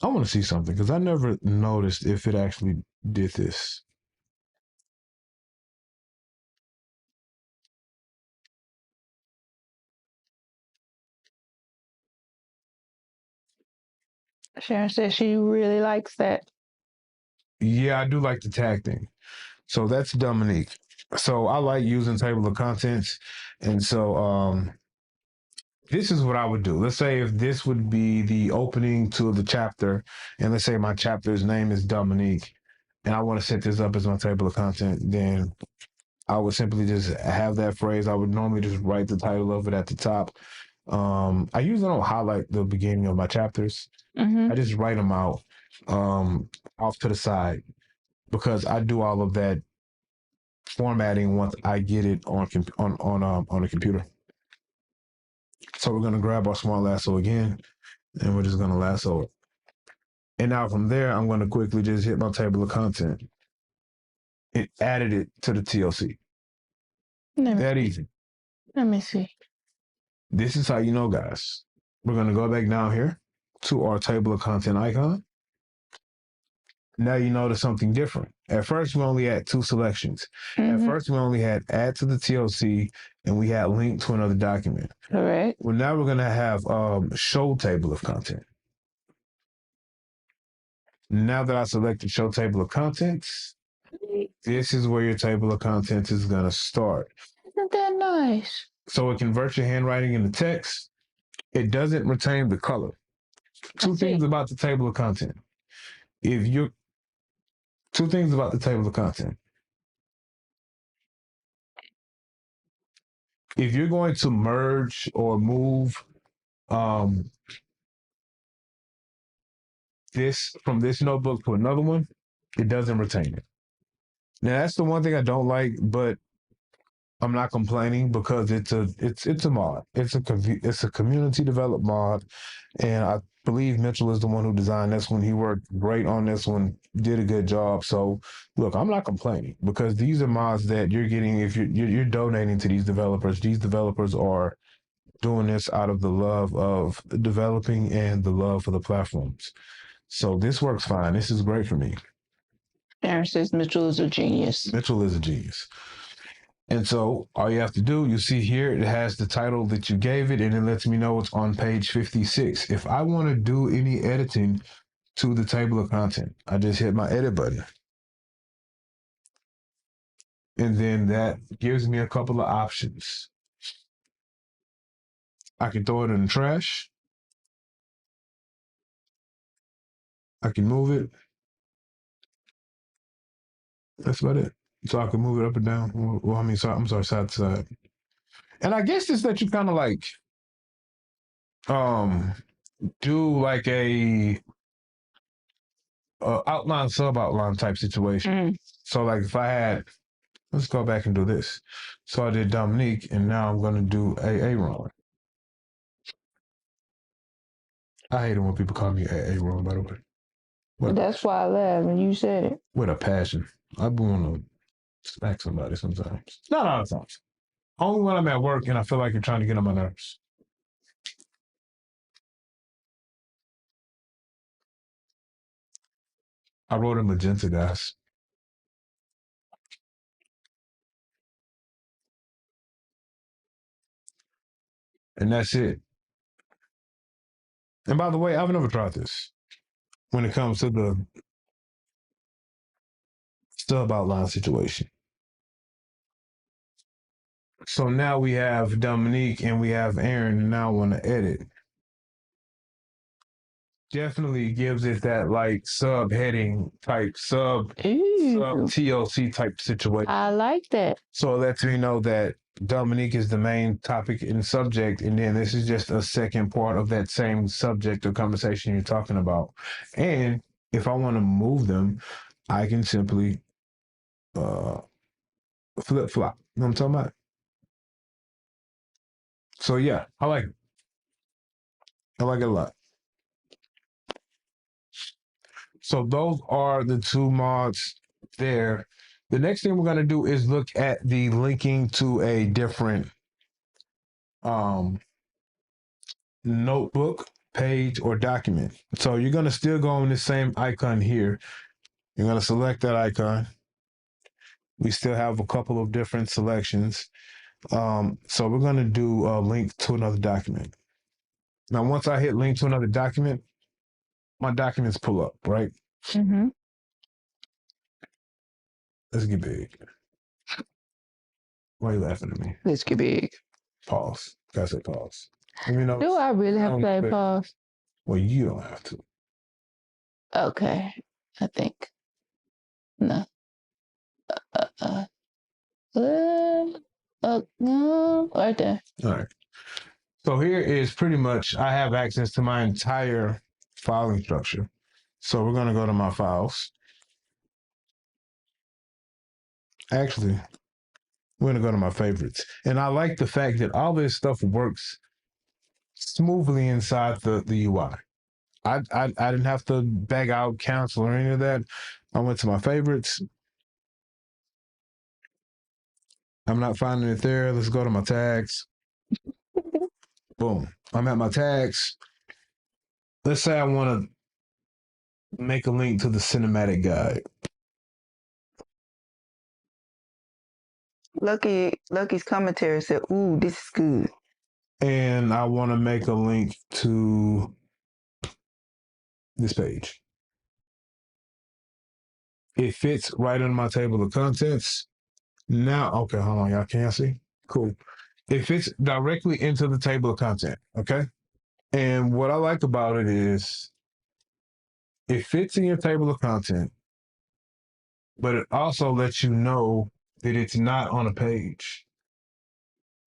I want to see something because I never noticed if it actually did this. Sharon says she really likes that. Yeah, I do like the tag thing. So that's Dominique. So I like using table of contents. And so this is what I would do. Let's say if this would be the opening to the chapter, and let's say my chapter's name is Dominique, and I want to set this up as my table of content, then I would simply just have that phrase. I would normally just write the title of it at the top. I usually don't highlight the beginning of my chapters. Mm-hmm. I just write them out off to the side because I do all of that formatting once I get it on the computer. So we're gonna grab our smart lasso again, and we're just gonna lasso it. And now from there, I'm gonna quickly just hit my table of content. It added it to the TLC. That easy. Let me see. This is how you know, guys. We're gonna go back down here to our table of content icon. Now you notice something different. At first, we only had 2 selections. At first, we only had add to the TLC and we had link to another document. Correct. Well, now we're going to have show table of content. Now that I selected show table of contents, this is where your table of contents is going to start. Isn't that nice? So it converts your handwriting into text. It doesn't retain the color. 2 things about the table of content. Two things about the table of content. If you're going to merge or move um, this from this notebook to another one, it doesn't retain it. Now that's the one thing I don't like, but I'm not complaining because it's a mod. It's a community developed mod, and I believe Mitchell is the one who designed this one. He worked great on this one, did a good job. So look, I'm not complaining because these are mods that you're getting if you're donating to these developers. These developers are doing this out of the love of developing and the love for the platforms. So this works fine. This is great for me. Aaron says Mitchell is a genius. Mitchell is a genius. And so all you have to do, you see here, it has the title that you gave it, and it lets me know it's on page 56. If I want to do any editing to the table of content, I just hit my edit button. And then that gives me a couple of options. I can throw it in the trash. I can move it. That's about it. So I can move it up and down. Well, I'm sorry, side to side. And I guess this lets you kind of like do like a outline sub outline type situation. So like if I had, let's go back and do this. So I did Dominique, and now I'm going to do Aaron. I hate it when people call me Aaron, by the way. That's why I laughed when you said it. With a passion. I want to smack somebody sometimes. Not all the times. Only when I'm at work and I feel like you're trying to get on my nerves. I wrote in magenta, guys. And that's it. And by the way, I've never tried this when it comes to the sub outline situation. So now we have Dominique and we have Aaron, and now I want to edit. Definitely gives it that like subheading type sub TLC type situation. I like that. So it lets me know that Dominique is the main topic and subject, and then this is just a second part of that same subject or conversation you're talking about. And if I want to move them, I can simply flip flop. You know what I'm talking about? So yeah, I like it. I like it a lot. So those are the two mods there. The next thing we're going to do is look at the linking to a different notebook, page, or document. So you're going to still go on the same icon here. You're going to select that icon. We still have a couple of different selections. So we're going to do a link to another document. Now, once I hit link to another document, my documents pull up, right? Mm-hmm. Let's get big. Why are you laughing at me? Let's get big. Pause. Gotta say pause. Let me know. Do I really have to say pause? Well, you don't have to. Okay. I think. No. Right there. All right. So here is pretty much, I have access to my entire filing structure. So we're going to go to my files. Actually, we're going to go to my favorites. And I like the fact that all this stuff works smoothly inside the UI. I didn't have to bag out cancel or any of that. I went to my favorites. I'm not finding it there. Let's go to my tags. Boom. I'm at my tags. Let's say I want to make a link to the cinematic guide. Lucky's commentary said, "Ooh, this is good." And I want to make a link to this page. It fits right in my table of contents. Now, okay, hold on, y'all can't see? Cool. It fits directly into the table of content, okay? And what I like about it is it fits in your table of content, but it also lets you know that it's not on a page.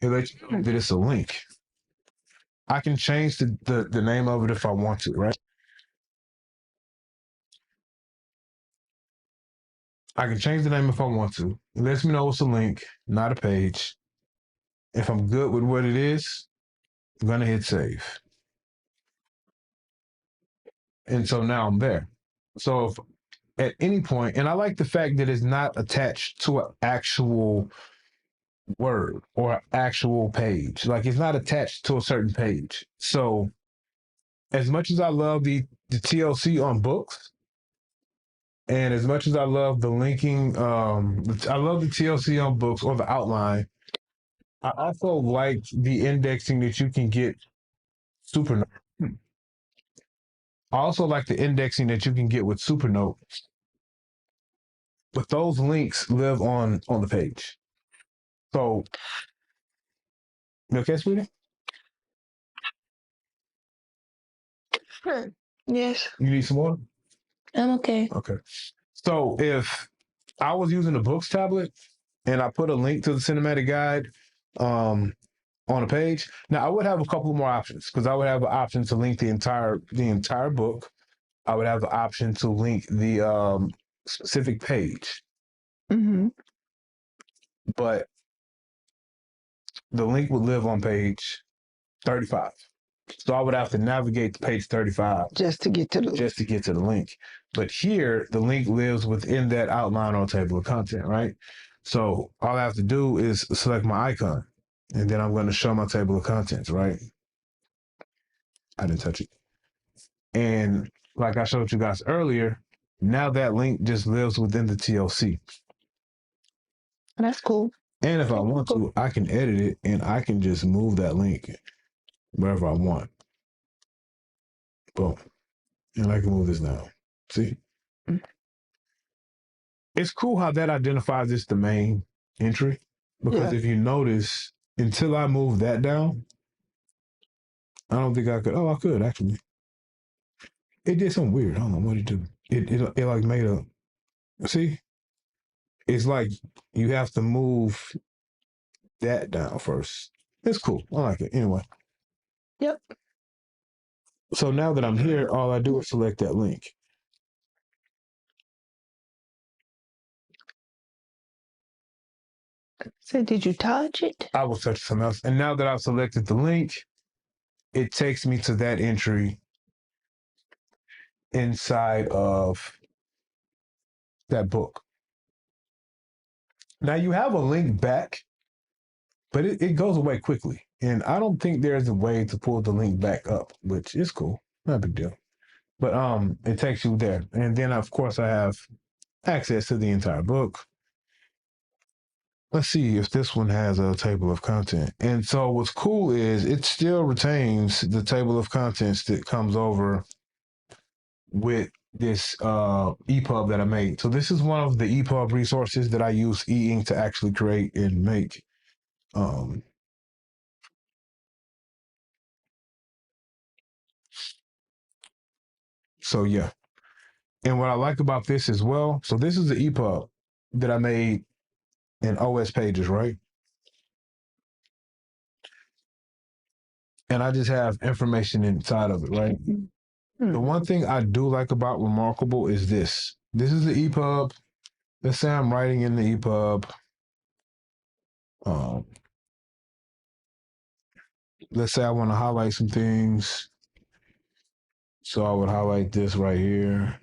It lets you know that it's a link. I can change the name of it if I want to, right? I can change the name if I want to. It lets me know it's a link, not a page. If I'm good with what it is, I'm gonna hit save. And so now I'm there. So if at any point, and I like the fact that it's not attached to an actual word or actual page. Like it's not attached to a certain page. So as much as I love the TLC on books, and as much as I love the linking, I love the TLC on books or the outline. I also like the indexing that you can get Supernote. I also like the indexing that you can get with Supernote, but those links live on the page. So, you okay, sweetie? Sure. Yes, You need some more? I'm okay. Okay. So if I was using a books tablet and I put a link to the cinematic guide um, on a page, now I would have a couple more options because I would have an option to link the entire book. I would have the option to link the specific page, Mm-hmm. but the link would live on page 35. So I would have to navigate to page 35 Just to get to the just to get to the link. But here, the link lives within that outline or table of content, right? So all I have to do is select my icon, and then I'm going to show my table of contents, right? I didn't touch it. And like I showed you guys earlier, now that link just lives within the TLC. That's cool. And if I want to, I can edit it and I can just move that link wherever I want. Boom. And I can move this now. See? It's cool how that identifies this the main entry. Because Yeah. if you notice, until I move that down, I don't think I could. Oh, I could actually. It did something weird. I don't know what it did. It like made a. See, it's like you have to move that down first. It's cool. I like it. Anyway, Yep. so now that I'm here, all I do is select that link. So did you touch it? I will touch something else, and now that I've selected the link, it takes me to that entry inside of that book. Now you have a link back, but it goes away quickly. And I don't think there's a way to pull the link back up, which is cool. Not a big deal. But it takes you there. And then of course I have access to the entire book. Let's see if this one has a table of content. And so what's cool is it still retains the table of contents that comes over with this EPUB that I made. So this is one of the EPUB resources that I use e-ink to actually create and make. So yeah. And what I like about this as well, so this is the EPUB that I made in OS Pages, right? And I just have information inside of it, right? The one thing I do like about reMarkable is this. This is the EPUB. Let's say I'm writing in the EPUB. Let's say I want to highlight some things. So I would highlight this right here.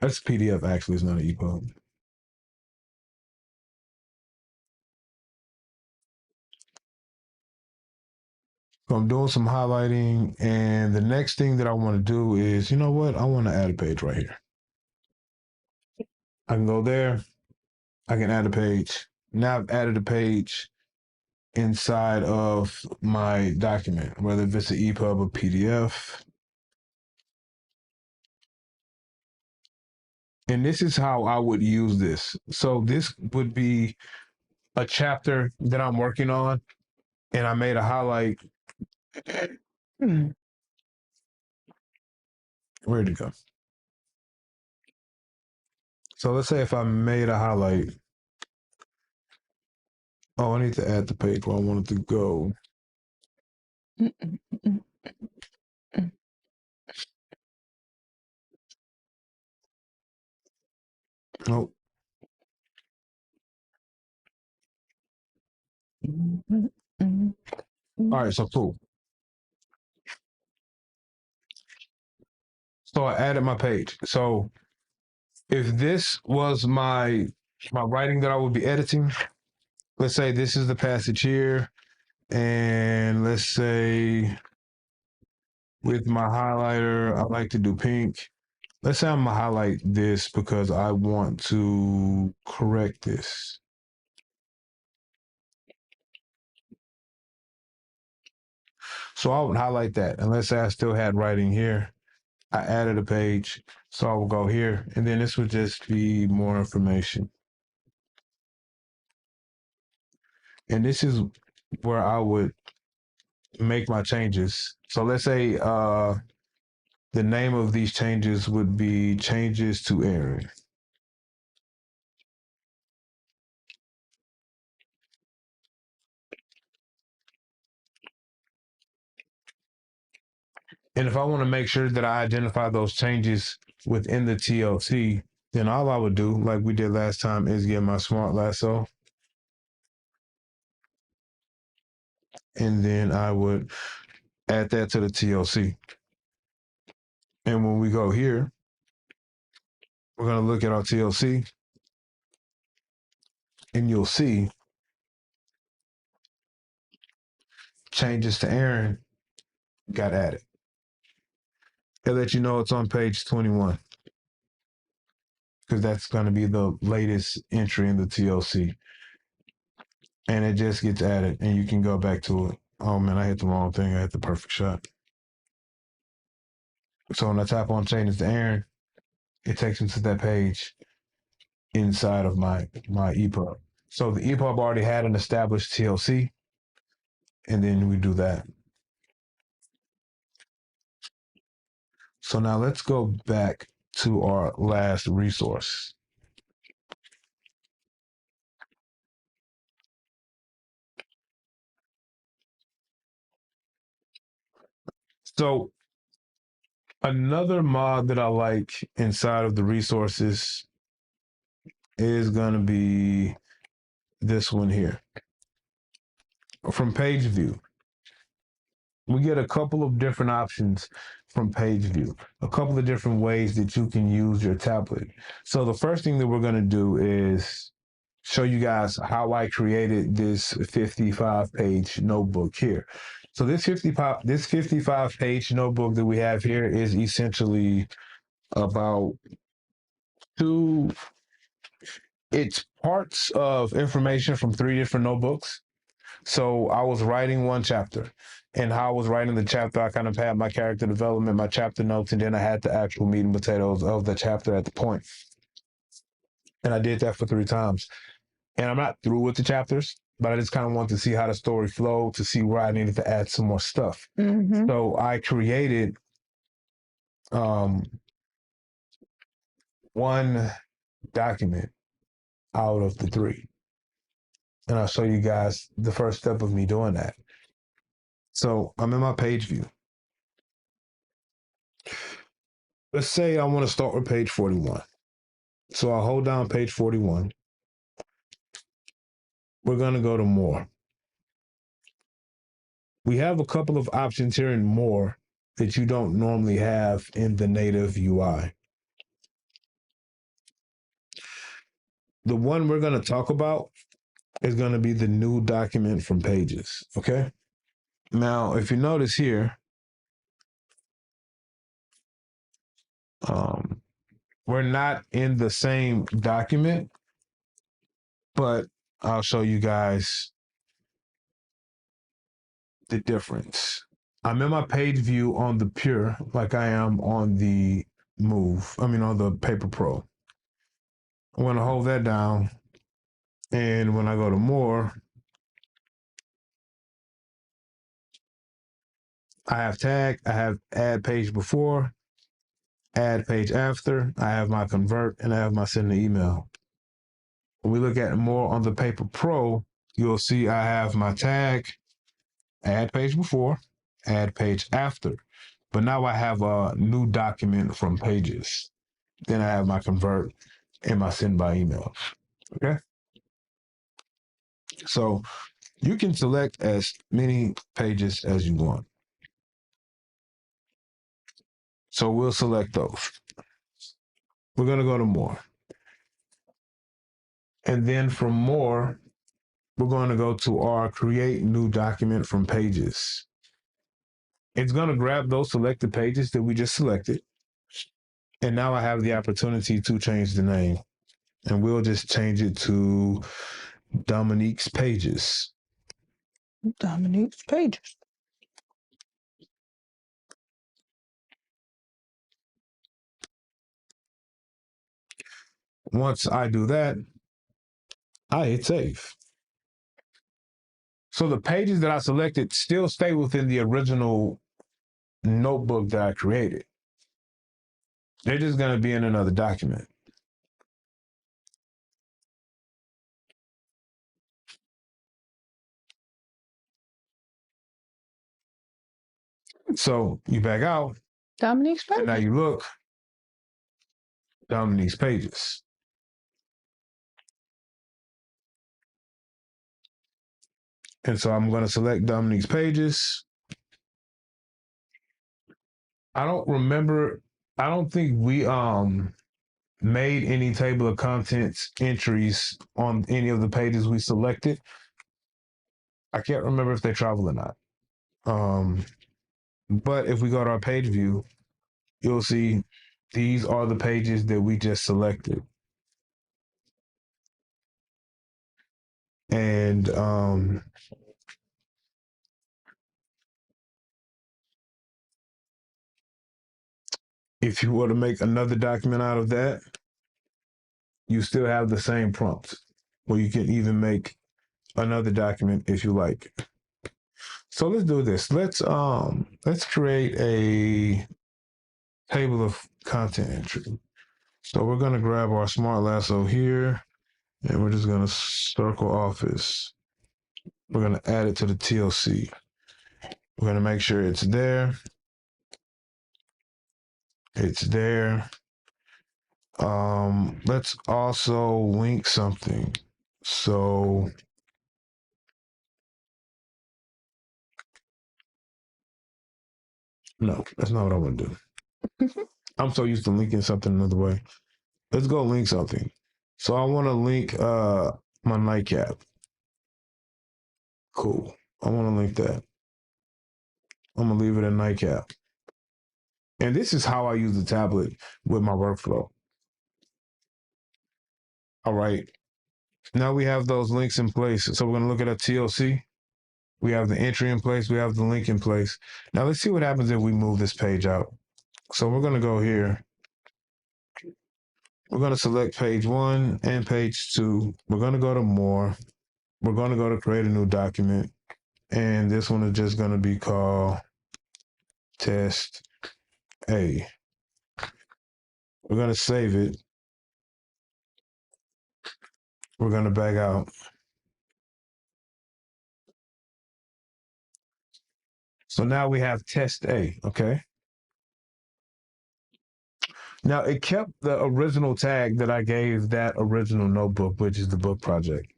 That's a PDF, actually. It's not an EPUB. So I'm doing some highlighting. And the next thing that I want to do is, you know what? I want to add a page right here. I can go there. I can add a page. Now I've added a page inside of my document, whether if it's an EPUB or PDF. And this is how I would use this. So this would be a chapter that I'm working on, and I made a highlight. Where'd it go? So let's say if I made a highlight Oh, I need to add the page where I want it to go. Oh. All right, so cool. So I added my page. So if this was my writing that I would be editing, let's say this is the passage here, and let's say with my highlighter, I like to do pink. Let's say I'm gonna highlight this because I want to correct this. So I would highlight that. And let's say I still had writing here. I added a page. So I will go here. And then this would just be more information. And this is where I would make my changes. So let's say the name of these changes would be changes to Aaron. And if I want to make sure that I identify those changes within the TLC, then all I would do, like we did last time, is get my smart lasso. And then I would add that to the TLC. And when we go here, we're going to look at our TLC, and you'll see changes to Aaron got added. It'll let you know it's on page 21 because that's going to be the latest entry in the TLC. And it just gets added, and you can go back to it. Oh man, I hit the wrong thing. I hit the perfect shot. So when I tap on changes to Aaron, it takes me to that page inside of my EPUB. So the EPUB already had an established TLC, and then we do that. So now let's go back to our last resource. So another mod that I like inside of the resources is going to be this one here. From page view, we get a couple of different options from page view, a couple of different ways that you can use your tablet. So the first thing that we're going to do is show you guys how I created this 55-page notebook here. So this 55-page notebook that we have here is essentially about it's parts of information from 3 different notebooks. So I was writing one chapter, and how I was writing the chapter, I kind of had my character development, my chapter notes, and then I had the actual meat and potatoes of the chapter at the point. And I did that for 3 times. And I'm not through with the chapters, but I just kind of want to see how the story flowed, to see where I needed to add some more stuff. Mm-hmm. So I created one document out of the 3. And I'll show you guys the first step of me doing that. So I'm in my page view. Let's say I want to start with page 41. So I'll hold down page 41. We're going to go to more. We have a couple of options here in more that you don't normally have in the native UI. The one we're going to talk about is going to be the new document from pages. Okay. Now, if you notice here, we're not in the same document, but I'll show you guys the difference. I'm in my page view on the Pure, like I am on the on the Paper Pro. I'm going to hold that down. And when I go to more, I have tag, I have add page before, add page after, I have my convert, and I have my send an email. When we look at more on the Paper Pro, you'll see I have my tag, add page before, add page after. But now I have a new document from pages. Then I have my convert and my send by email. Okay. So you can select as many pages as you want. So we'll select those. We're going to go to more. And then from more, we're going to go to our create new document from pages. It's going to grab those selected pages that we just selected. And now I have the opportunity to change the name. And we'll just change it to Dominique's Pages. Dominique's Pages. Once I do that, I hit save. So the pages that I selected still stay within the original notebook that I created. They're just going to be in another document. So you back out. Dominique's Pages. And now you look, Dominique's Pages. And so I'm going to select Dominique's Pages. I don't think we made any table of contents entries on any of the pages we selected. I can't remember if they travel or not. But if we go to our page view, you'll see these are the pages that we just selected. And if you were to make another document out of that, you still have the same prompt, or you can even make another document if you like. So let's do this. Let's create a table of content entry. So we're going to grab our smart lasso here, and we're just going to circle office. We're going to add it to the TLC. We're going to make sure it's there. It's there. Let's also link something. So no, that's not what I want to do. I'm so used to linking something another way. Let's go link something. So I want to link my nightcap. Cool. I want to link that. I'm gonna leave it a nightcap. And this is how I use the tablet with my workflow. All right. Now we have those links in place. So we're gonna look at a TLC. We have the entry in place. We have the link in place. Now let's see what happens if we move this page out. So we're gonna go here. We're gonna select page 1 and page 2. We're gonna go to more. We're gonna go to create a new document. And this one is just gonna be called test A. We're gonna save it. We're gonna back out. So now we have test A, okay? Now it kept the original tag that I gave that original notebook, which is the book project.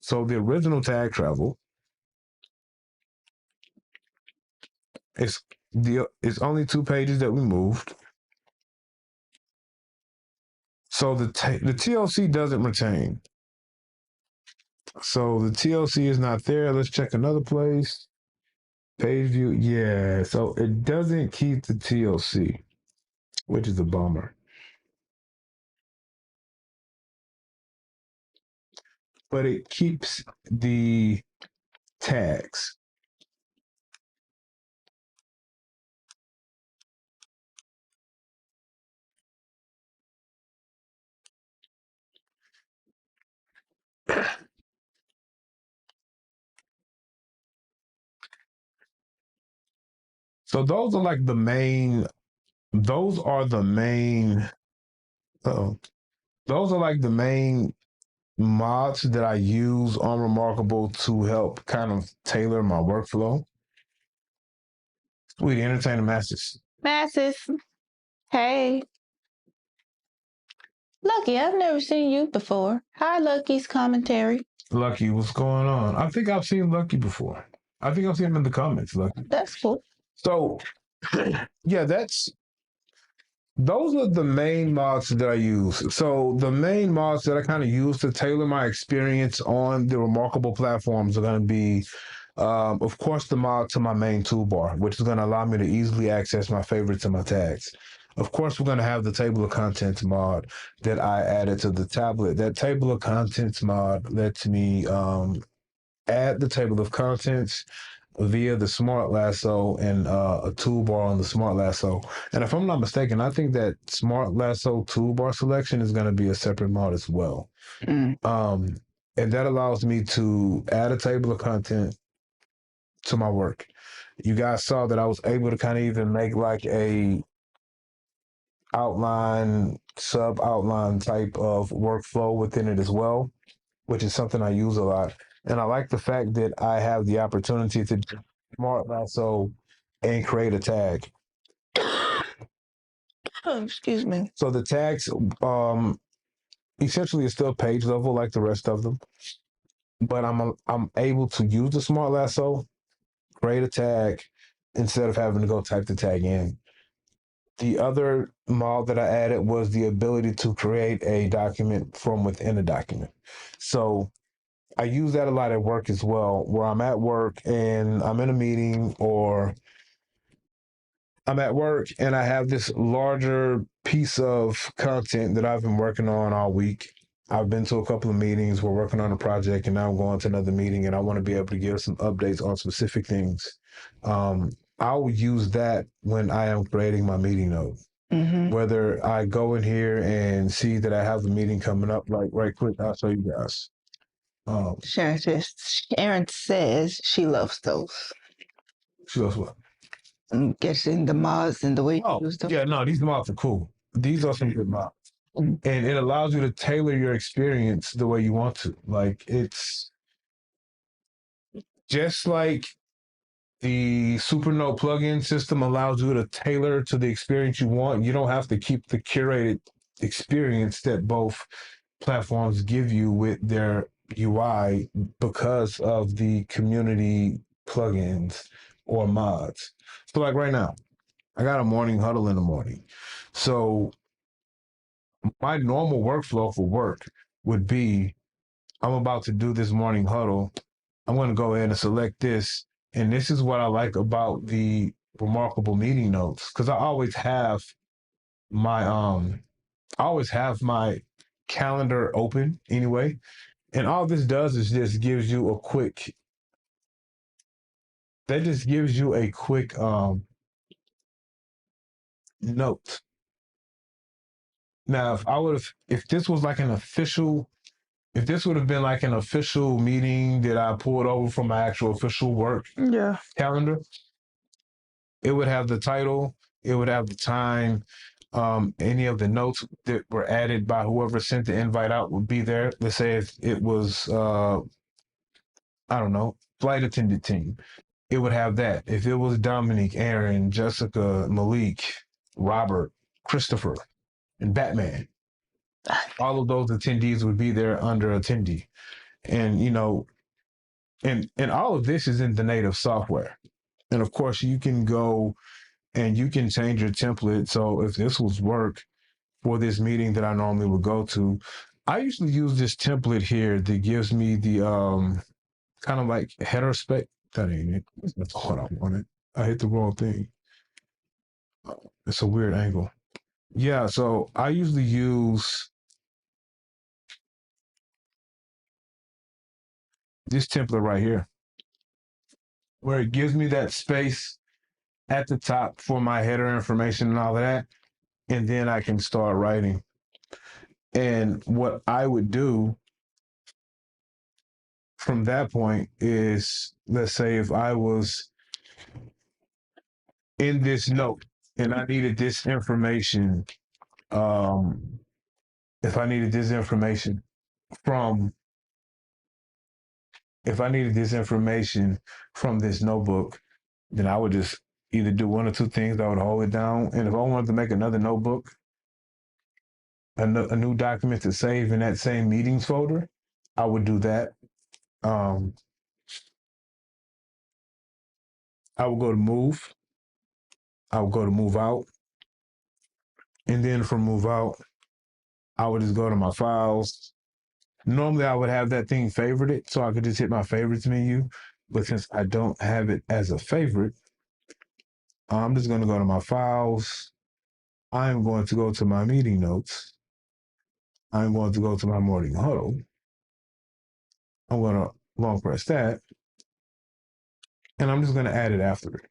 So the original tag travel it's only 2 pages that we moved. So the TLC doesn't retain. So the TLC is not there. Let's check another place. Page view, yeah. So it doesn't keep the TLC, which is a bummer. But it keeps the tags. So those are like the main. Those are the main. Those are like the main mods that I use on reMarkable to help kind of tailor my workflow. Sweetie, entertain the masses. Masses. Hey. Lucky, I've never seen you before. Hi, Lucky's commentary. Lucky, what's going on? I think I've seen Lucky before. I think I've seen him in the comments, Lucky. That's cool. So, yeah, those are the main mods that I use. So the main mods that I kind of use to tailor my experience on the reMarkable platforms are going to be, of course, the mod to my main toolbar, which is going to allow me to easily access my favorites and my tags. Of course, we're going to have the table of contents mod that I added to the tablet. That table of contents mod lets me add the table of contents via the Smart Lasso and a toolbar on the Smart Lasso. And if I'm not mistaken, I think that Smart Lasso toolbar selection is going to be a separate mod as well. And that allows me to add a table of content to my work. You guys saw that I was able to kind of even make like a outline, sub outline type of workflow within it as well, which is something I use a lot. And I like the fact that I have the opportunity to Smart Lasso and create a tag. Oh, excuse me. So the tags essentially is still page level like the rest of them, but I'm able to use the Smart Lasso, create a tag instead of having to go type the tag in. The other mod that I added was the ability to create a document from within a document. So I use that a lot at work as well, where I'm at work and I'm in a meeting, or I'm at work and I have this larger piece of content that I've been working on all week. I've been to a couple of meetings. We're working on a project, and now I'm going to another meeting, and I want to be able to give some updates on specific things. I'll use that when I am creating my meeting note. Whether I go in here and see that I have a meeting coming up, like right quick, I'll show you guys. Sharon says she loves those. She goes, what? I'm guessing the mods and the way you use them. Yeah, no, these mods are cool. These are some good mods. And it allows you to tailor your experience the way you want to. Like, it's just like the Supernote plugin system allows you to tailor to the experience you want. You don't have to keep the curated experience that both platforms give you with their UI because of the community plugins or mods. So, like right now, I got a morning huddle in the morning. So, my normal workflow for work would be I'm about to do this morning huddle. I'm going to go ahead and select this. And this is what I like about the reMarkable meeting notes, because I always have my calendar open anyway. And all this does is just gives you a quick note. Now, if this was like if this would have been like an official meeting that I pulled over from my actual official work calendar, it would have the title, it would have the time, any of the notes that were added by whoever sent the invite out would be there. Let's say if it was, I don't know, flight attendant team, it would have that. If it was Dominique, Aaron, Jessica, Malik, Robert, Christopher, and Batman, all of those attendees would be there under attendee. And, and all of this is in the native software. And of course, you can go and you can change your template. So if this was work for this meeting that I normally would go to, I usually use this template here that gives me the kind of like header spec. That ain't it. That's what I wanted. I hit the wrong thing. It's a weird angle. Yeah, so I usually use this template right here, where it gives me that space at the top for my header information and all of that. And then I can start writing. And what I would do from that point is, let's say if I was in this note and I needed this information, if I needed this information, from if I needed this information from this notebook, then I would just either do one or two things. I would hold it down, and if I wanted to make another notebook, a new document to save in that same meetings folder, I would do that. Um, I would go to move. I would go to move out, and then from move out, I would just go to my files. Normally, I would have that thing favorited, so I could just hit my favorites menu. But since I don't have it as a favorite, I'm just going to go to my files. I'm going to go to my meeting notes. I'm going to go to my morning huddle. I'm going to long press that, and I'm just going to add it after it.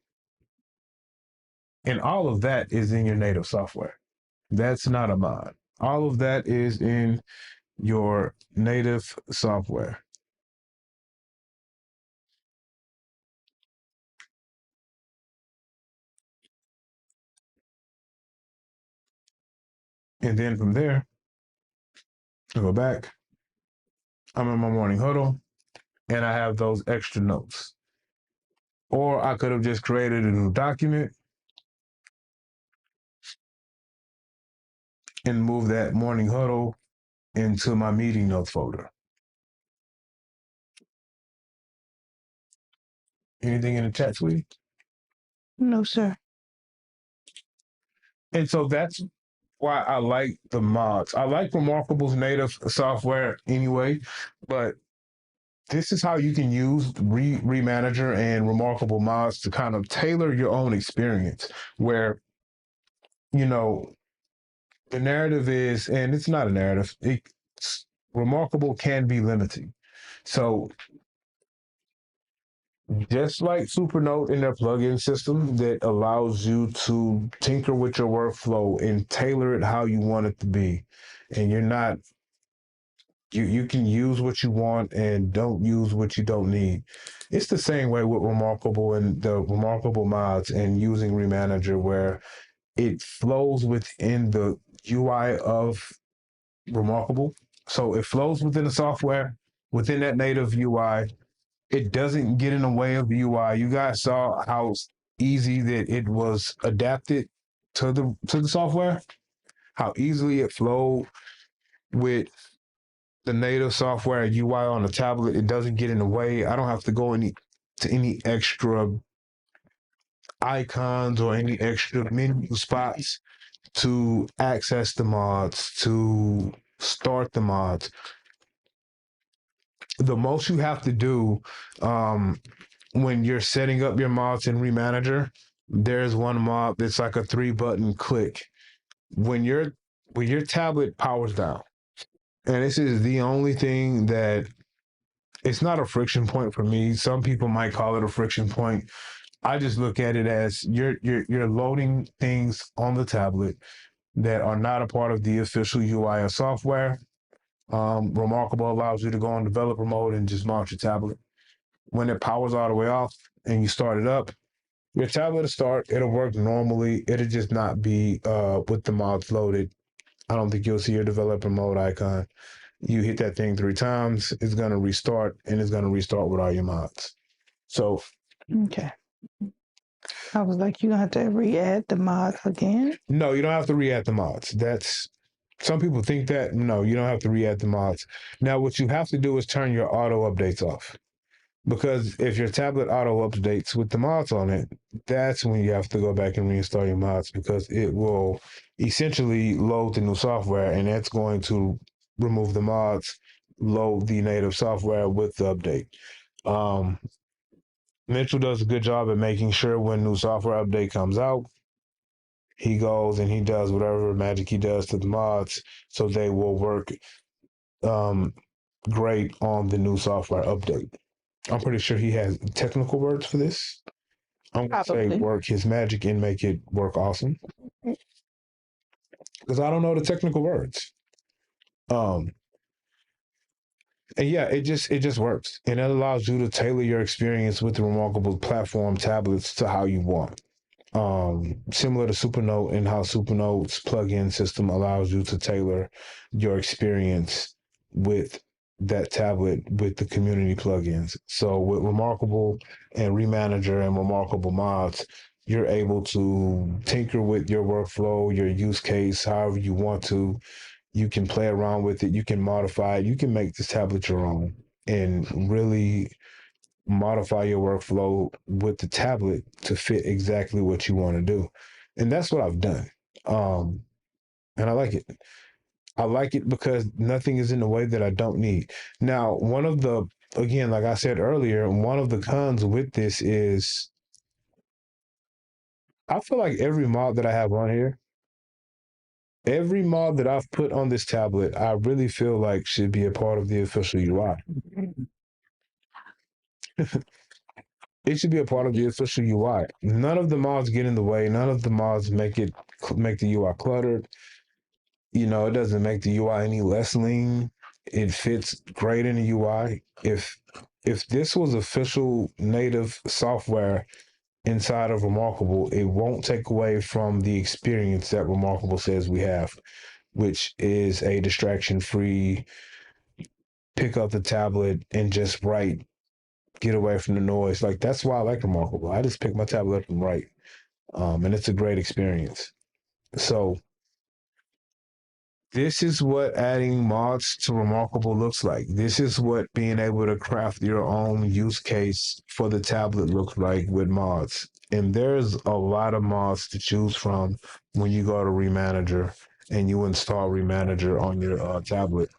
And all of that is in your native software. That's not a mod. All of that is in your native software. And then from there, I go back. I'm in my morning huddle, and I have those extra notes. Or I could have just created a new document and moved that morning huddle into my meeting notes folder. Anything in the chat, sweetie? No, sir. And so that's why I like the mods. I like reMarkable's native software anyway, but this is how you can use reManager and reMarkable mods to kind of tailor your own experience where, you know, the narrative is, and it's not a narrative, reMarkable can be limiting. So just like Supernote in their plugin system that allows you to tinker with your workflow and tailor it how you want it to be, and you're not you can use what you want and don't use what you don't need. It's the same way with reMarkable and the reMarkable mods and using reManager, where it flows within the UI of reMarkable. So it flows within the software, within that native UI. It doesn't get in the way of the UI. You guys saw how easy that it was adapted to the software, how easily it flowed with the native software UI on the tablet. It doesn't get in the way. I don't have to go to any extra icons or any extra menu spots to access the mods, to start the mods. The most you have to do when you're setting up your mods in reManager, there's one mod that's like a 3-button click. When your tablet powers down, and this is the only thing that it's not a friction point for me. Some people might call it a friction point. I just look at it as you're loading things on the tablet that are not a part of the official UI or software. reMarkable allows you to go on developer mode and just mount your tablet. When it powers all the way off and you start it up, your tablet will start. It'll work normally. It'll just not be with the mods loaded. I don't think you'll see your developer mode icon. You hit that thing 3 times, it's going to restart, and it's going to restart with all your mods. So, okay. I was like, you don't have to re-add the mods again? No, you don't have to re-add the mods. That's some people think that. No, you don't have to re-add the mods. Now, what you have to do is turn your auto updates off. Because if your tablet auto updates with the mods on it, that's when you have to go back and reinstall your mods, because it will essentially load the new software, and that's going to remove the mods, load the native software with the update. Mitchell does a good job at making sure when new software update comes out, he goes and he does whatever magic he does to the mods so they will work great on the new software update. I'm pretty sure he has technical words for this. I'm going to say work his magic and make it work awesome, because I don't know the technical words. And yeah, it just works, and it allows you to tailor your experience with the reMarkable platform tablets to how you want. Similar to Supernote, and how Supernote's plugin system allows you to tailor your experience with that tablet with the community plugins. So with reMarkable and reManager and reMarkable mods, you're able to tinker with your workflow, your use case, however you want to. You can play around with it. You can modify it. You can make this tablet your own and really modify your workflow with the tablet to fit exactly what you want to do. And that's what I've done. Um, and I like it. I like it because nothing is in the way that I don't need. Now, again, like I said earlier, one of the cons with this is I feel like every mod that I have on here, every mod that I've put on this tablet, I really feel like should be a part of the official UI. It should be a part of the official UI. None of the mods get in the way. None of the mods make the UI cluttered. It doesn't make the UI any less lean. It fits great in the UI. If this was official native software inside of reMarkable, it won't take away from the experience that reMarkable says we have, which is a distraction-free, pick up the tablet and just write, get away from the noise. Like that's why I like reMarkable. I just pick my tablet up and write, and it's a great experience. So this is what adding mods to reMarkable looks like. This is what being able to craft your own use case for the tablet looks like with mods. And there's a lot of mods to choose from when you go to reManager and you install reManager on your tablet.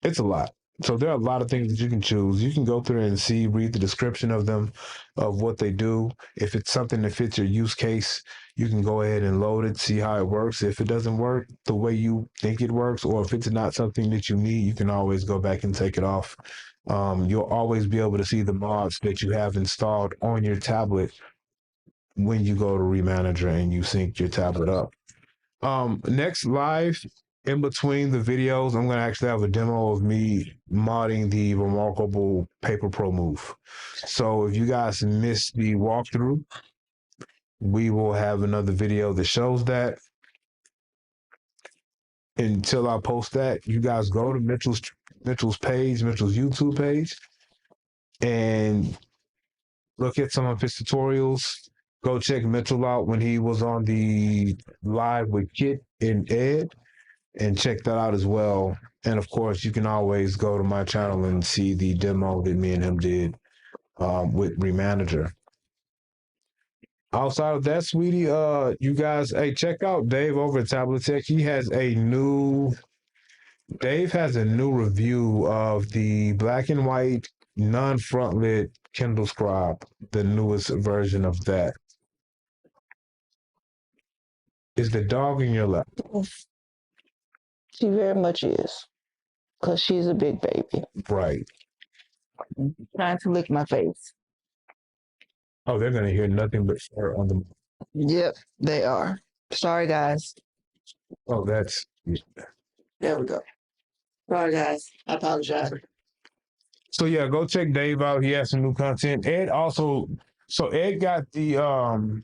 It's a lot. So there are a lot of things that you can choose. You can go through and read the description of them, of what they do. If it's something that fits your use case, you can go ahead and load it, see how it works. If it doesn't work the way you think it works, or if it's not something that you need, you can always go back and take it off. You'll always be able to see the mods that you have installed on your tablet when you go to reManager and you sync your tablet up. Next live in between the videos, I'm gonna actually have a demo of me modding the reMarkable Paper Pro move. So if you guys missed the walkthrough, we will have another video that shows that. Until I post that, you guys go to Mitchell's YouTube page, and look at some of his tutorials. Go check Mitchell out when he was on the live with Kit and Ed, and check that out as well. And of course, you can always go to my channel and see the demo that me and him did with reManager. Outside of that, sweetie, you guys, hey, check out Dave over at Tablet Tech. Dave has a new review of the black and white non-frontlit Kindle Scribe, the newest version of that. Is the dog in your lap? She very much is, because she's a big baby. Right. Trying to lick my face. Oh, they're going to hear nothing but fur on the... Yep, they are. Sorry, guys. Oh, that's... There we go. Sorry, guys. I apologize. So yeah, go check Dave out. He has some new content. Ed got the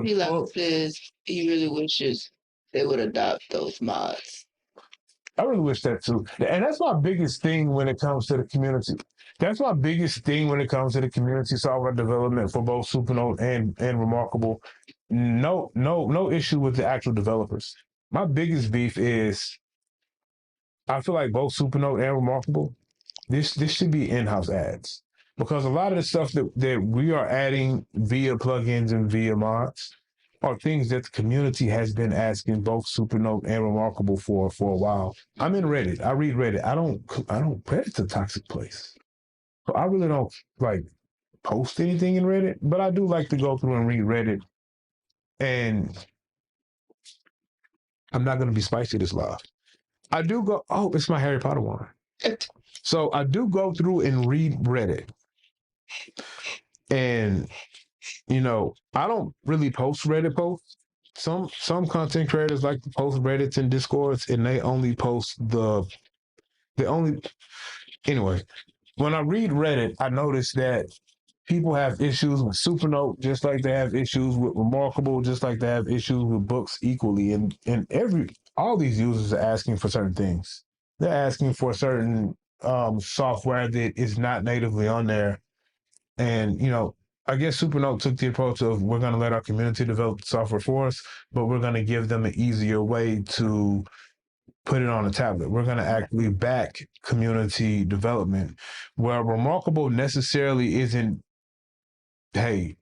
He says he really wishes they would adopt those mods. I really wish that too. And that's my biggest thing when it comes to the community. That's my biggest thing when it comes to the community software development for both Supernote and reMarkable. No issue with the actual developers. My biggest beef is I feel like both Supernote and reMarkable, this should be in-house ads. Because a lot of the stuff that we are adding via plugins and via mods are things that the community has been asking both Supernote and reMarkable for a while. I'm in Reddit. I read Reddit. I don't Reddit's a toxic place. So I really don't like post anything in Reddit, but I do like to go through and read Reddit. And I'm not gonna be spicy this live. I do go, oh, it's my Harry Potter one. So I do go through and read Reddit. And I don't really post Reddit posts. Some content creators like to post Reddits and Discords, and they only post anyway. When I read Reddit, I notice that people have issues with Supernote just like they have issues with reMarkable, just like they have issues with books equally. And all these users are asking for certain things. they're asking for certain software that is not natively on there. And, I guess Supernote took the approach of we're going to let our community develop the software for us, but we're going to give them an easier way to put it on a tablet. We're going to actually back community development, where reMarkable necessarily isn't, hey,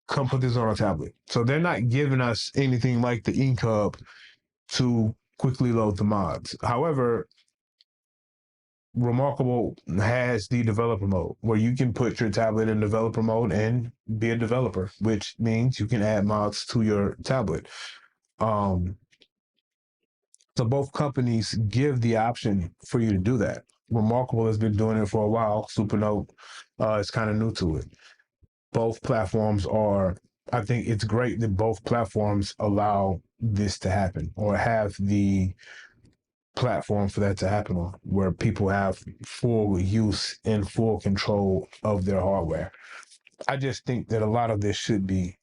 come put this on a tablet. So they're not giving us anything like the Ink Hub to quickly load the mods. However, reMarkable has the developer mode where you can put your tablet in developer mode and be a developer, which means you can add mods to your tablet. So both companies give the option for you to do that. reMarkable has been doing it for a while. Supernote is kind of new to it. Both platforms are, I think it's great that both platforms allow this to happen or have the platform for that to happen on, where people have full use and full control of their hardware. I just think that a lot of this should be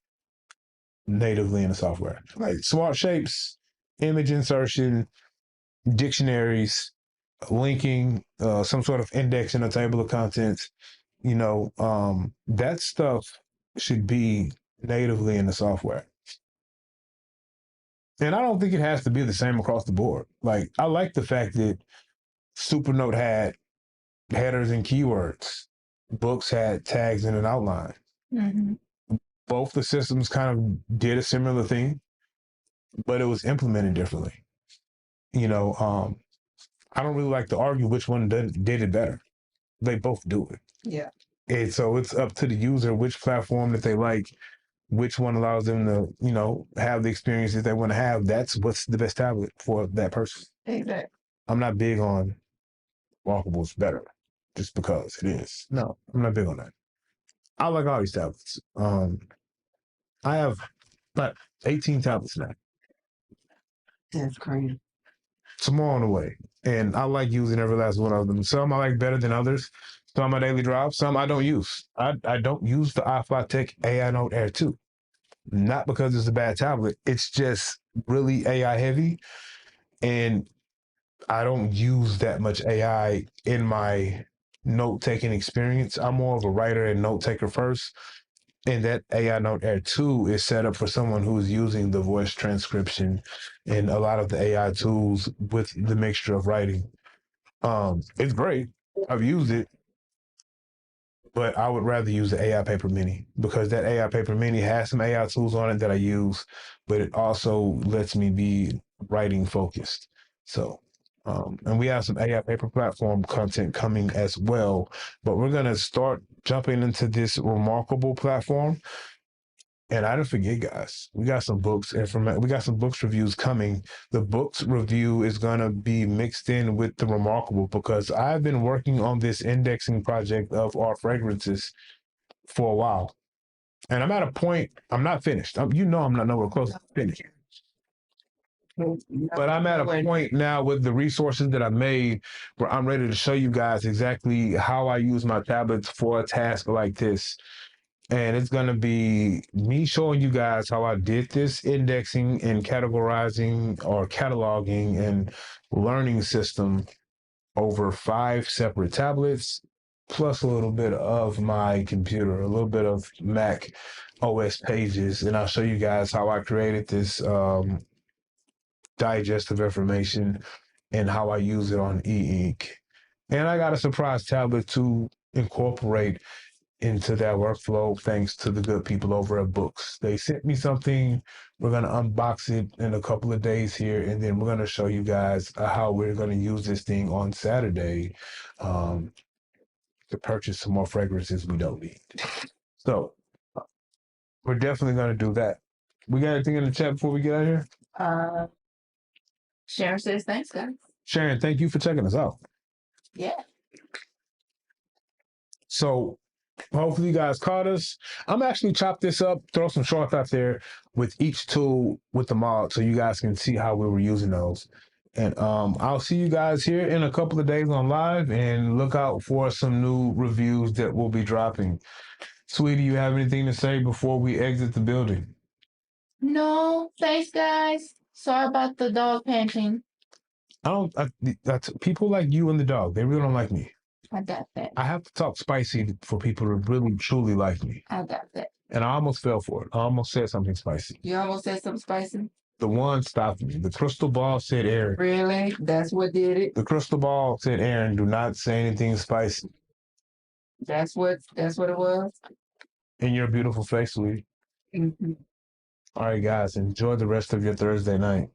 natively in the software, like smart shapes, image insertion, dictionaries, linking, some sort of index in a table of contents. That stuff should be natively in the software. And I don't think it has to be the same across the board. Like, I like the fact that Supernote had headers and keywords. Books had tags and an outline. Mm-hmm. Both the systems kind of did a similar thing, but it was implemented differently. I don't really like to argue which one did it better. They both do it. Yeah. And so it's up to the user which platform that they like, which one allows them to, have the experience that they want to have. That's what's the best tablet for that person. Exactly. I'm not big on Walkable's better just because it is. No, I'm not big on that. I like all these tablets. I have about 18 tablets now. That's crazy. Some more on the way. And I like using every last one of them. Some I like better than others. Some I daily drive, some I don't use. I don't use the iFlyTech AI Note Air 2. Not because it's a bad tablet. It's just really AI heavy. And I don't use that much AI in my note taking experience. I'm more of a writer and note taker first. And that AI Note Air 2 is set up for someone who's using the voice transcription and a lot of the AI tools with the mixture of writing. It's great. I've used it, but I would rather use the AI Paper Mini because that AI Paper Mini has some AI tools on it that I use, but it also lets me be writing focused. So, and we have some AI Paper Platform content coming as well, but we're going to start jumping into this reMarkable platform. And I didn't forget, guys, we got some books we got some books reviews coming. The books review is gonna be mixed in with the reMarkable because I've been working on this indexing project of our fragrances for a while. And I'm at a point, I'm not finished. I'm not nowhere close to finished. But I'm at a point now with the resources that I made where I'm ready to show you guys exactly how I use my tablets for a task like this. And it's going to be me showing you guys how I did this indexing and categorizing or cataloging and learning system over 5 separate tablets, plus a little bit of my computer, a little bit of Mac OS pages. And I'll show you guys how I created this digest of information and how I use it on e-ink. And I got a surprise tablet to incorporate into that workflow thanks to the good people over at Books. They sent me something. We're going to unbox it in a couple of days here, and then we're going to show you guys how we're going to use this thing on Saturday to purchase some more fragrances we don't need. So we're definitely going to do that. We got anything in the chat before we get out of here? Sharon says thanks, guys. Sharon, thank you for checking us out. Yeah. So hopefully you guys caught us. I'm actually chop this up, throw some shorts out there with each tool with the mod so you guys can see how we were using those. And I'll see you guys here in a couple of days on live and look out for some new reviews that will be dropping. Sweetie, you have anything to say before we exit the building? No, thanks, guys. Sorry about the dog panting. I don't. That's people like you and the dog. They really don't like me. I got that. I have to talk spicy for people to really truly like me. I got that. And I almost fell for it. I almost said something spicy. You almost said something spicy? The one stopped me. The crystal ball said, Aaron. Really? That's what did it? The crystal ball said, Aaron, do not say anything spicy. That's what it was? In your beautiful face, sweetie. Mm-hmm. All right, guys, enjoy the rest of your Thursday night.